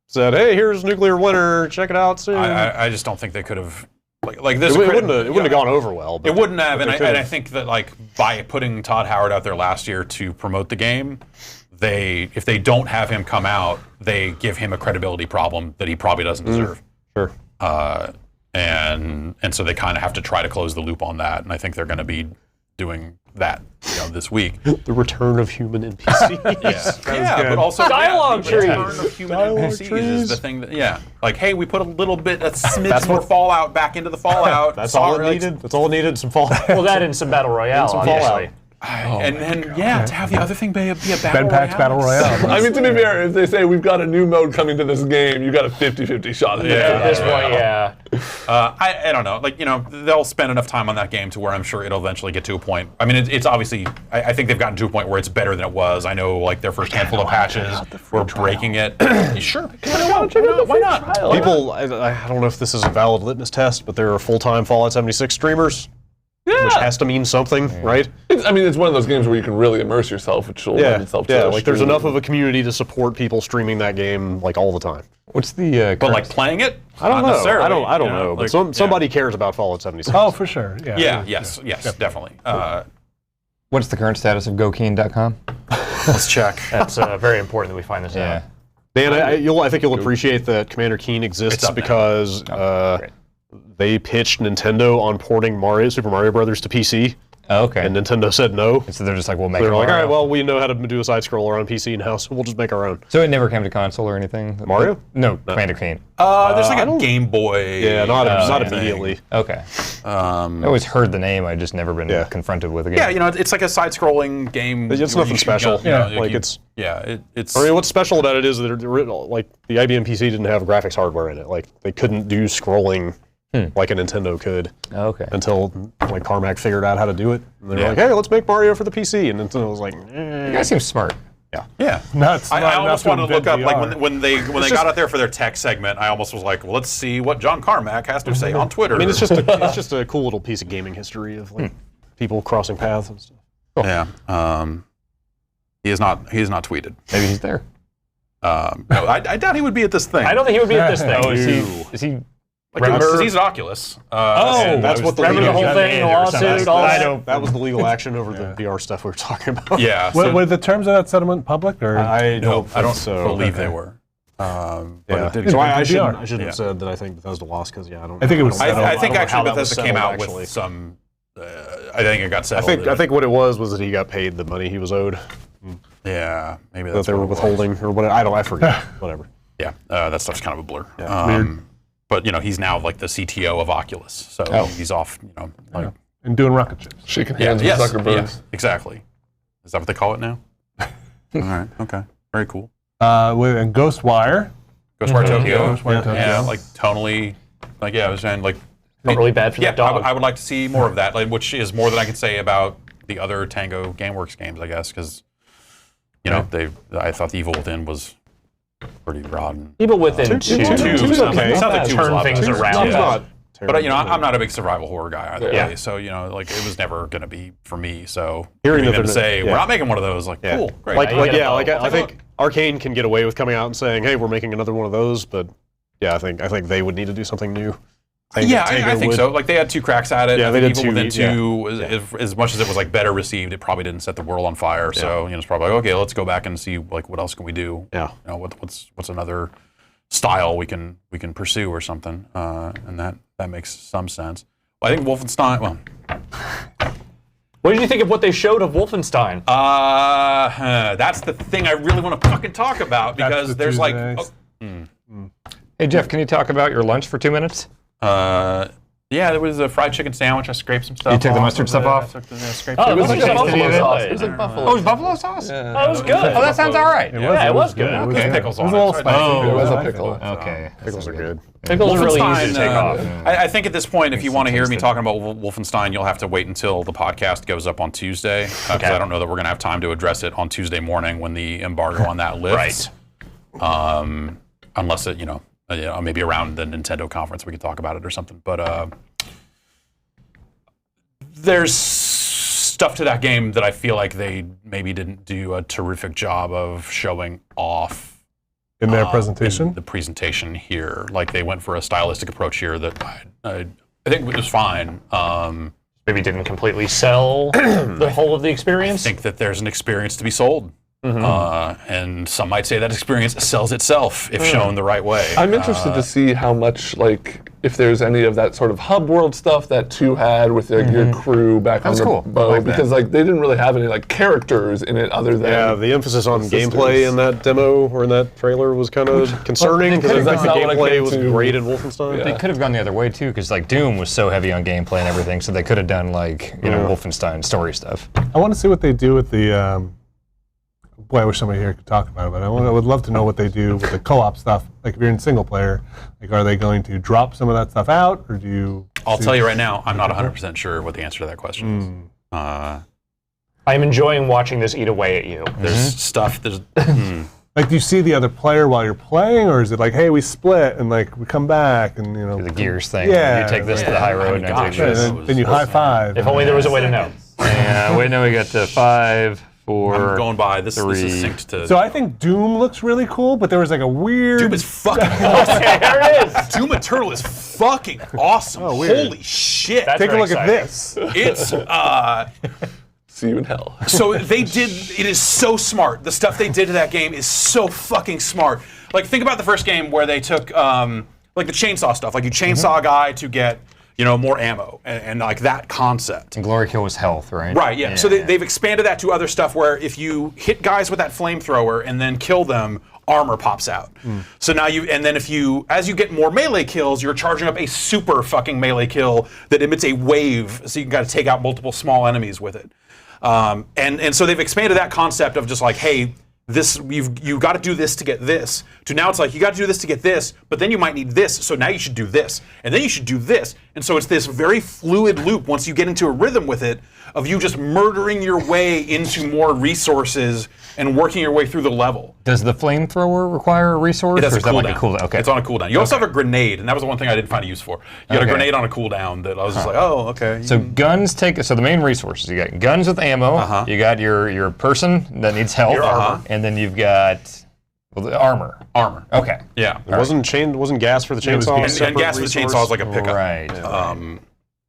said, "Hey, here's nuclear winter. Check it out soon." I just don't think they could have. Like this, it wouldn't have gone over well. But, it wouldn't have, and I think that like by putting Todd Howard out there last year to promote the game, if they don't have him come out, they give him a credibility problem that he probably doesn't deserve. Sure. And so they kind of have to try to close the loop on that, and I think they're going to be doing that this week. The return of human NPCs. But also dialogue trees. The return of human NPCs is the thing that like, hey, we put a smidge more Fallout back into the Fallout. That's all it needed. That's all it needed. Some Fallout. Well, that and some Battle Royale. Some Fallout. And then to have the other thing be a Battle Ben Pack's Battle Royale. I mean, to be fair, if they say we've got a new mode coming to this game, you got a 50-50 shot at it. At this point, I don't know. Like, they'll spend enough time on that game to where I'm sure it'll eventually get to a point. I mean, it's obviously, I think they've gotten to a point where it's better than it was. I know, like, their first handful of patches were breaking it. Sure. Why not? People, I don't know if this is a valid litmus test, but there are full-time Fallout 76 streamers. Yeah. Which has to mean something, right? It's one of those games where you can really immerse yourself, which will lend itself to like there's enough of a community to support people streaming that game like all the time. What's the but like playing it? I don't know. I don't know. But somebody cares about Fallout 76. Oh, for sure. Yes, definitely. What's the current status of GoKeen.com? Let's check. That's very important that we find this out. Dan, I think you'll appreciate that Commander Keen exists because they pitched Nintendo on porting Super Mario Brothers to PC. Oh, okay. And Nintendo said no. So they're just like, we'll make They're like, all right, well, we know how to do a side-scroller on PC now, so we'll just make our own. So it never came to console or anything? Mario? No, Commander Keen. There's like a Game Boy. Yeah, not immediately. Okay. I always heard the name, I've just never been confronted with a game. Yeah, it's like a side-scrolling game. It's nothing special. It's... I mean, what's special about it is that like the IBM PC didn't have graphics hardware in it. Like, they couldn't do scrolling like a Nintendo could. Okay. Until like Carmack figured out how to do it. And they were like, hey, let's make Mario for the PC. And Nintendo was like, You guys seem smart. Yeah. I almost wanted to look up like when they got out there for their tech segment. I almost was like, well, let's see what John Carmack has to say on Twitter. I mean, it's just a cool little piece of gaming history of like people crossing paths and stuff. Cool. Yeah. He is not tweeted. Maybe he's there. No, I doubt he would be at this thing. I don't think he would be at this thing. Is he Because he's at Oculus. That's what the remember the whole thing, the lawsuit, all that? That was the legal action over the VR stuff we were talking about. Yeah. Were the terms of that settlement public? Or? I don't believe they were. But I shouldn't have said that I think Bethesda lost because I don't. I think it was. I think actually Bethesda came out with some. I think it got settled. I think what it was that he got paid the money he was owed. Yeah, maybe that's that they were withholding or whatever. I forget. Whatever. Yeah, that stuff's kind of a blur. Weird. But he's now like the CTO of Oculus, so he's off. And doing rocket ships, shaking hands with Zuckerberg. Yes, exactly. Is that what they call it now? All right. Okay. Very cool. And Ghostwire Tokyo. Tokyo. Yeah, like tonally, I was saying, like not really bad for that dog. I would like to see more of that, which is more than I can say about the other Tango GameWorks games, I guess, because I thought the Evil Within was pretty rotten. Evil Within 2. Turn things around. But I'm not a big survival horror guy either. Yeah. So it was never going to be for me. So hearing them say we're not making one of those, cool, great. I think Arcane can get away with coming out and saying, "Hey, we're making another one of those," but I think they would need to do something new. I think so. Like they had 2 cracks at it. Yeah, they did Evil Within 2, as much as it was better received, it probably didn't set the world on fire. So it's probably okay. Let's go back and see what else can we do. Yeah. What's another style we can pursue or something, and that makes some sense. Well, I think Wolfenstein. Well, what did you think of what they showed of Wolfenstein? That's the thing I really want to fucking talk about because there's Hey Jeff, can you talk about your lunch for 2 minutes? There was a fried chicken sandwich. I scraped some stuff. You took the mustard stuff off? It was like buffalo sauce. It was like buffalo. Oh, it was buffalo sauce? Yeah. Oh, it was good. Oh, that sounds all right. It was good. Okay. Pickles on it. It was a little spicy. It was a pickle. Okay. Pickles are good. Pickles are really easy to take off. I think at this point, if you want to hear me talking about Wolfenstein, you'll have to wait until the podcast goes up on Tuesday, because I don't know that we're going to have time to address it on Tuesday morning when the embargo on that lifts. Right. Unless it, maybe around the Nintendo conference we could talk about it or something. But there's stuff to that game that I feel like they maybe didn't do a terrific job of showing off in their presentation. The presentation here, like they went for a stylistic approach here that I think it was fine. Maybe didn't completely sell the whole of the experience. I think that there's an experience to be sold. And some might say that experience sells itself if shown the right way. I'm interested to see how much, if there's any of that sort of hub world stuff that 2 had with your crew back on the boat, because they didn't really have any characters in it other than the emphasis on gameplay in that demo or in that trailer was kind of concerning because the gameplay was great in Wolfenstein. Yeah. They could have gone the other way too, because Doom was so heavy on gameplay and everything, so they could have done Wolfenstein story stuff. I want to see what they do with the. Boy, I wish somebody here could talk about it, but I would love to know what they do with the co-op stuff. Like if you're in single player, are they going to drop some of that stuff out, or do you? I'll tell you right now, I'm not 100% sure what the answer to that question is. I'm enjoying watching this eat away at you. There's stuff. There's. Do you see the other player while you're playing, or is it hey, we split and we come back and do the gears thing? Yeah, you take this to the high road and I take this. Then you high five. If only there was a way to know. Wait, now we got to 5. I'm going by. This is synced to. So I think Doom looks really cool, but there was a weird. Doom is fucking awesome. There it is. Doom Eternal is fucking awesome. Oh, weird. Holy shit! Take a look at this. It's See you in hell. So they did. It is so smart. The stuff they did to that game is so fucking smart. Think about the first game where they took the chainsaw stuff. You chainsaw a guy to get. More ammo and that concept. And Glory Kill was health, right? Right, yeah. So they've expanded that to other stuff where if you hit guys with that flamethrower and then kill them, armor pops out. So now as you get more melee kills, you're charging up a super fucking melee kill that emits a wave, so you got to take out multiple small enemies with it. And so they've expanded that concept of just hey, you got to do this to get this. To now it's you got to do this to get this, but then you might need this, so now you should do this, and then you should do this. And so it's this very fluid loop once you get into a rhythm with it of you just murdering your way into more resources and working your way through the level. Does the flamethrower require a resource? It has or a is that cooldown. a cooldown? Okay. It's on a cooldown. You also have a grenade, and that was the one thing I didn't find a use for. You got a grenade on a cooldown that I was just oh, okay. So guns so the main resources, you got guns with ammo, you got your person that needs health, your armor. and then you've got Well, the armor. Okay. Yeah. It wasn't gas for the chainsaw. And gas for the chainsaw is like a pickup. Right.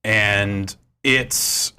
And it's.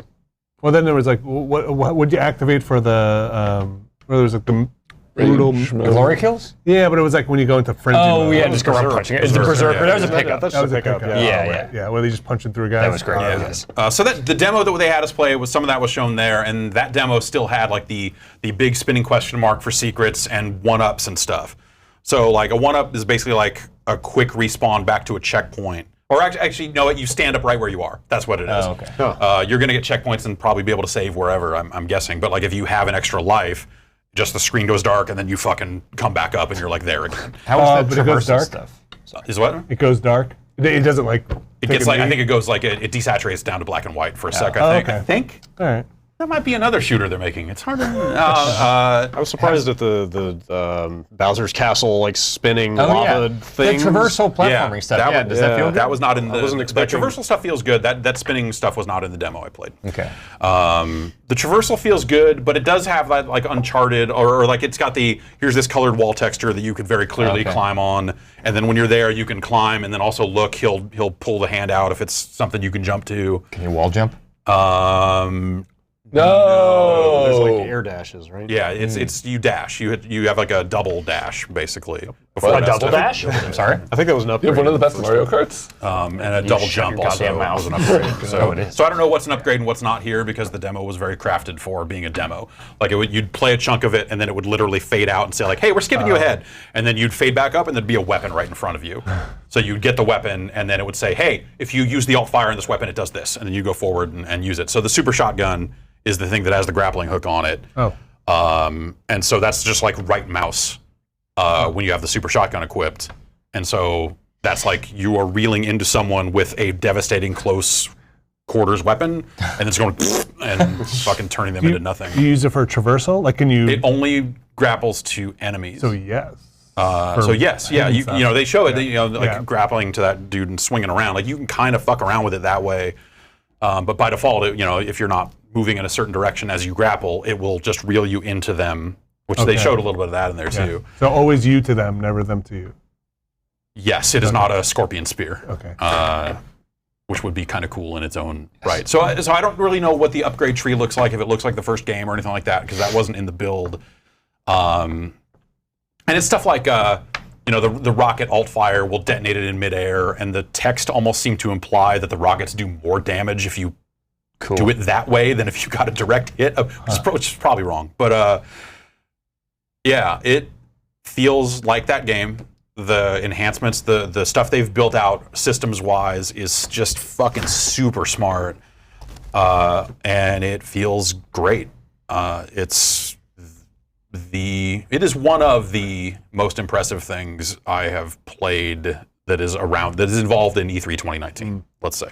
Well, then there was like, what would you activate for the? Where there was like the brutal glory kills. Yeah, but it was like when you go into frenzy. Oh mode. yeah, just go around punching it. It's the berserker. That was a pickup. That was a pickup. Yeah. Where they just punching through guys. That was great. Yes. So that the demo that they had us play was some of that was shown there, and that demo still had like the big spinning question mark for secrets and 1-ups and stuff. So like a 1-up is basically like a quick respawn back to a checkpoint. Or actually, no, you stand up right where you are. That's what it is. Oh, okay. You're going to get checkpoints and probably be able to save wherever, I'm guessing. But like if you have an extra life, just the screen goes dark and then you fucking come back up and you're like there again. How is that but it goes dark? stuff? Is what? It goes dark. It doesn't like. It gets like I think it goes like it desaturates down to black and white for a sec. I think. Okay. I think. All right. That might be another shooter they're making. It's hard to. I was surprised at the Bowser's Castle like spinning lava things. The traversal platforming stuff. Does that feel good? That was not in the. I wasn't expecting. The traversal stuff feels good. That spinning stuff was not in the demo I played. Okay. The traversal feels good, but it does have that like Uncharted or like it's got here's this colored wall texture that you could very clearly climb on, and then when you're there you can climb, and then also look he'll pull the hand out if it's something you can jump to. Can you wall jump? No. There's like air dashes, right? Yeah, it's you dash. You have like a double dash basically. A double dash? I'm sorry. I think that was an upgrade. You have one of the best Mario Karts. And a double jump also was an upgrade. So I don't know what's an upgrade and what's not here because the demo was very crafted for being a demo. Like you'd play a chunk of it and then it would literally fade out and say like, "Hey, we're skipping you ahead," and then you'd fade back up and there'd be a weapon right in front of you. So you'd get the weapon and then it would say, "Hey, if you use the alt fire in this weapon, it does this," and then you go forward and use it. So the super shotgun is the thing that has the grappling hook on it. And so that's just like right mouse when you have the super shotgun equipped. And so that's like you are reeling into someone with a devastating close quarters weapon and it's going and fucking turning them into nothing. You use it for traversal? Like can you? It only grapples to enemies. So yes. You know they show it grappling to that dude and swinging around. Like you can kind of fuck around with it that way. But by default, if you're not moving in a certain direction as you grapple, it will just reel you into them, which they showed a little bit of that in there too. So always you to them, never them to you. Yes, it is not a scorpion spear. Okay. Which would be kind of cool in its own right. So I don't really know what the upgrade tree looks like, if it looks like the first game or anything like that, because that wasn't in the build. And it's stuff like the rocket alt fire will detonate it in midair, and the text almost seemed to imply that the rockets do more damage if you do it that way than if you got a direct hit, which is probably wrong. But it feels like that game. The enhancements, the stuff they've built out systems-wise is just fucking super smart, and it feels great. It is one of the most impressive things I have played that is involved in E3 2019. Let's say.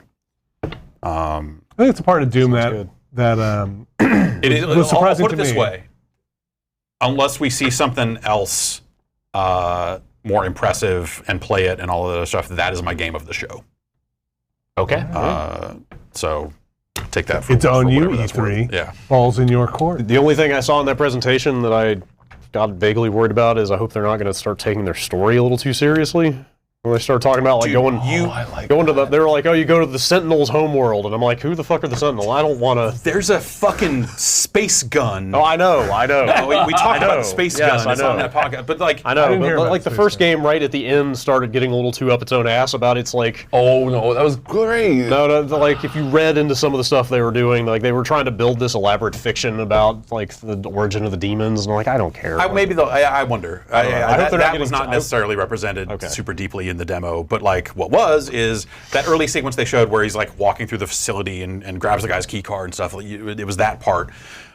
I think it's a part of Doom that it is. was surprising I'll put it to this me. way: unless we see something else more impressive and play it and all of that other stuff, that is my game of the show. Okay. So take that. For, It's on for you, whatever that's worth. E3. Yeah. Balls in your court. The only thing I saw in that presentation that I got vaguely worried about is I hope they're not going to start taking their story a little too seriously. When they start talking about like going to the, they were like, oh, you go to the Sentinel's homeworld, and I'm like, who the fuck are the Sentinel? I don't want to. There's a fucking space gun. Oh, I know. We talked about the space gun. It's on that podcast, but like I know, but like the first game right at the end started getting a little too up its own ass about it's like. Oh no, that was great. No, like if you read into some of the stuff they were doing, like they were trying to build this elaborate fiction about like the origin of the demons, and I'm like, I don't care. Maybe they'll. I wonder. I hope that was not getting necessarily represented super deeply in the demo, but like what is that early sequence they showed where he's like walking through the facility and grabs the guy's key card and stuff. It was that part,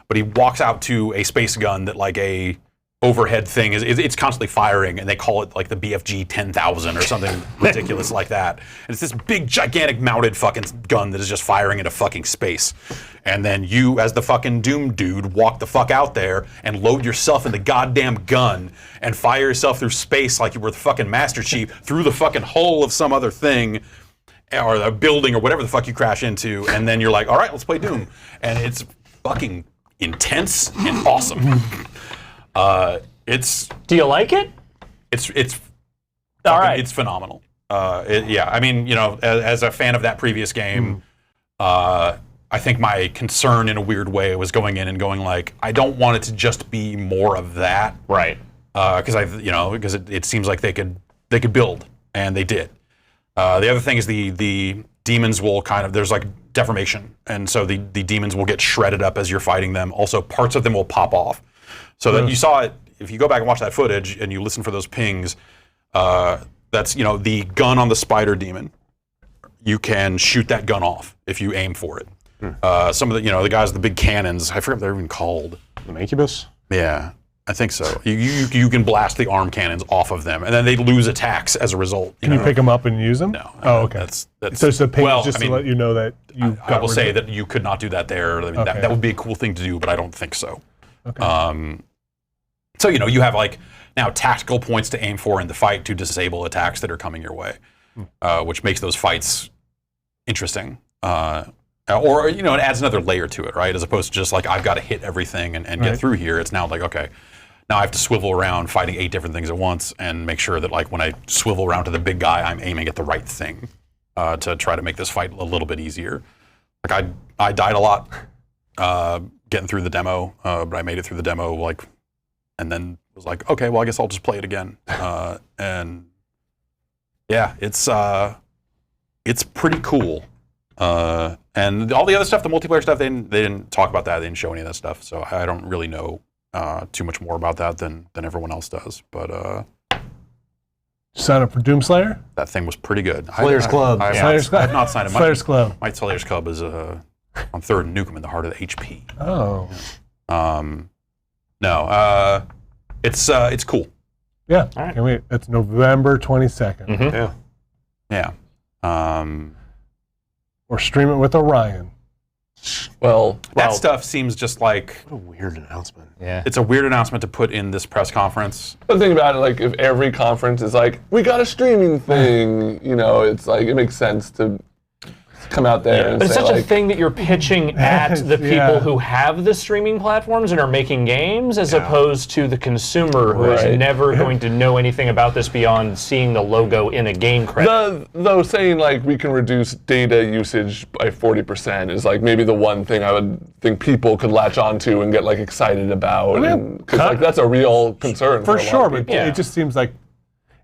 but he walks out to a space gun that like a overhead thing it's constantly firing, and they call it like the BFG 10,000 or something ridiculous like that. And it's this big gigantic mounted fucking gun that is just firing into fucking space. And then you, as the fucking Doom dude, walk the fuck out there and load yourself in the goddamn gun and fire yourself through space like you were the fucking Master Chief through the fucking hull of some other thing or a building or whatever the fuck you crash into. And then you're like, all right, let's play Doom. And it's fucking intense and awesome. Do you like it? It's all right. It's phenomenal. I mean, as a fan of that previous game, I think my concern in a weird way was going in and going like, I don't want it to just be more of that, right? Because it seems like they could build, and they did. The other thing is the demons will there's like deformation, and so the demons will get shredded up as you're fighting them. Also, parts of them will pop off. So that you saw it, if you go back and watch that footage and you listen for those pings, that's the gun on the spider demon. You can shoot that gun off if you aim for it. Some of the guys with the big cannons, I forget what they're even called. The Mancubus? Yeah, I think so. You can blast the arm cannons off of them, and then they lose attacks as a result. Can you pick them up and use them? No. Oh, okay. That's so it's a ping just to let you know that you. I will say that you could not do that there. I mean, that would be a cool thing to do, but I don't think so. Okay. So you have like now tactical points to aim for in the fight to disable attacks that are coming your way, which makes those fights interesting. Or it adds another layer to it, right? As opposed to just like I've got to hit everything and get through here. It's now like, okay, now I have to swivel around fighting 8 different things at once and make sure that like when I swivel around to the big guy, I'm aiming at the right thing to try to make this fight a little bit easier. Like I died a lot getting through the demo, but I made it through the demo and then was like, okay, well I guess I'll just play it again. And yeah, it's pretty cool. And all the other stuff, the multiplayer stuff, they didn't talk about that. They didn't show any of that stuff. So I don't really know too much more about that than everyone else does. But sign up for Doomslayer? That thing was pretty good. Slayer's Club. I have not signed up. Slayer's Club. My Slayer's Club is on 3rd and Nukem in the heart of the HP. Oh. No. It's cool. Yeah. All right. Can we? It's November 22nd. Mm-hmm. Yeah. Or stream it with Orion. Well, that stuff seems just like what a weird announcement. Yeah, it's a weird announcement to put in this press conference. But think about it, like if every conference is like, we got a streaming thing, it's like it makes sense to come out there and but it's say, such like, a thing that you're pitching at the people who have the streaming platforms and are making games, as opposed to the consumer who is never going to know anything about this beyond seeing the logo in a game credit. Though saying like we can reduce data usage by 40% is like maybe the one thing I would think people could latch onto and get like excited about, because like that's a real concern for a sure. lot of But people. it just seems like.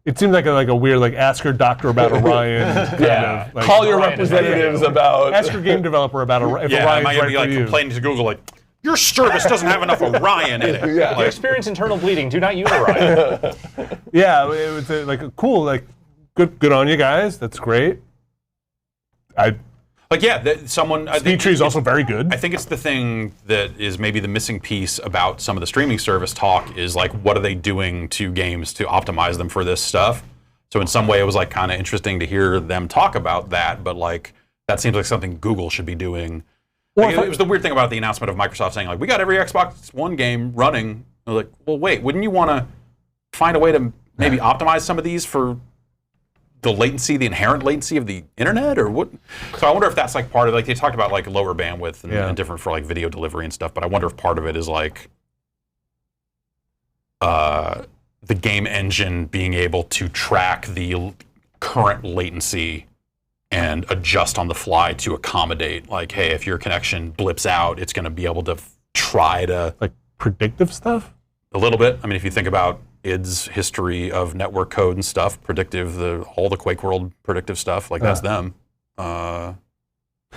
It seems like a weird ask your doctor about Orion. Kind of, call your representatives about. Ask your game developer about Orion. Yeah, I might be like complaining to Google like, your service doesn't have enough Orion in it. If you experience internal bleeding, do not use Orion. Yeah, it was a cool, good on you guys. That's great. Speed Tree is also very good. I think it's the thing that is maybe the missing piece about some of the streaming service talk is like, what are they doing to games to optimize them for this stuff? So in some way, it was like kind of interesting to hear them talk about that, but like that seems like something Google should be doing. Like, it was the weird thing about the announcement of Microsoft saying like, we got every Xbox One game running. I was like, well, wait, wouldn't you want to find a way to maybe optimize some of these for the latency, the inherent latency of the internet, or what? So I wonder if that's like part of, like they talked about like lower bandwidth and different for like video delivery and stuff, but I wonder if part of it is like the game engine being able to track the current latency and adjust on the fly to accommodate, like, hey, if your connection blips out, it's going to be able to try to like predictive stuff a little bit. I mean, if you think about id's history of network code and stuff, predictive, all the Quake World predictive stuff, like that's them. Or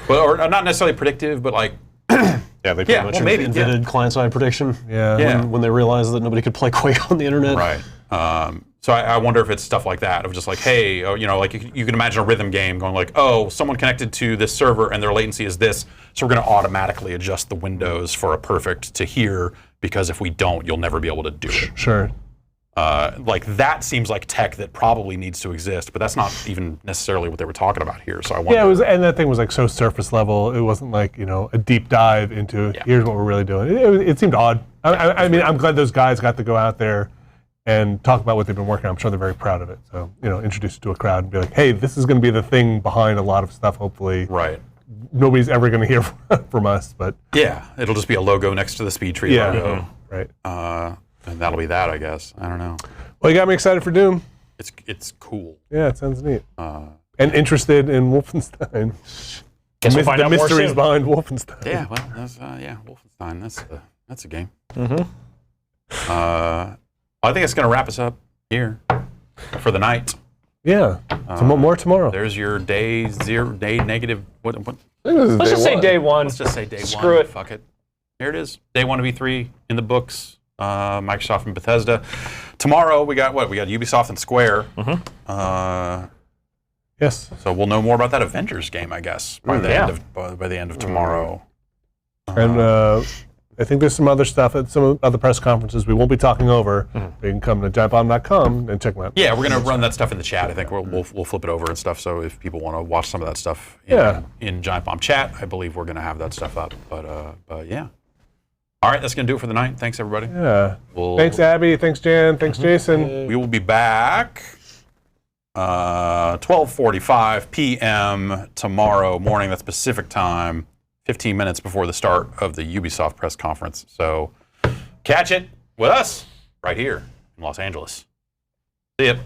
not necessarily predictive, but like they pretty much invented client-side prediction. When they realized that nobody could play Quake on the internet. Right. So I wonder if it's stuff like that of just like, hey, like you can imagine a rhythm game going like, oh, someone connected to this server and their latency is this, so we're going to automatically adjust the windows for a perfect to here, because if we don't, you'll never be able to do it. Sure. Like that seems like tech that probably needs to exist, but that's not even necessarily what they were talking about here. So I wonder. Yeah, and that thing was like so surface level. It wasn't like a deep dive into here's what we're really doing. It seemed odd. I mean, I'm glad those guys got to go out there and talk about what they've been working on. I'm sure they're very proud of it. So introduce it to a crowd and be like, hey, this is going to be the thing behind a lot of stuff. Hopefully, right. Nobody's ever going to hear from us, but yeah, it'll just be a logo next to the Speed Tree logo. Right. And that'll be that, I guess. I don't know. Well, you got me excited for Doom. It's cool. Yeah, it sounds neat. And interested in Wolfenstein. Guess we'll find the out more mysteries soon. behind Wolfenstein. Yeah, well, Wolfenstein. That's a game. Mm-hmm. I think it's going to wrap us up here for the night. Yeah. More tomorrow. There's your day negative. What? Let's just say day one. Let's just say day one. Screw it. Fuck it. Here it is. Day one of E3 in the books. Microsoft and Bethesda. Tomorrow we got what? We got Ubisoft and Square. Yes. So we'll know more about that Avengers game, I guess, by the end of tomorrow. And I think there's some other stuff at some other press conferences we won't be talking over. You can come to giantbomb.com and check them out. Yeah, we're gonna run that stuff in the chat. I think we'll flip it over and stuff. So if people want to watch some of that stuff in Giant Bomb chat, I believe we're gonna have that stuff up. But yeah. All right, that's gonna do it for the night. Thanks everybody. Yeah. Thanks Abby. Thanks Jan. Thanks Jason. We will be back 12:45 p.m. tomorrow morning. That's Pacific time. 15 minutes before the start of the Ubisoft press conference. So catch it with us right here in Los Angeles. See ya.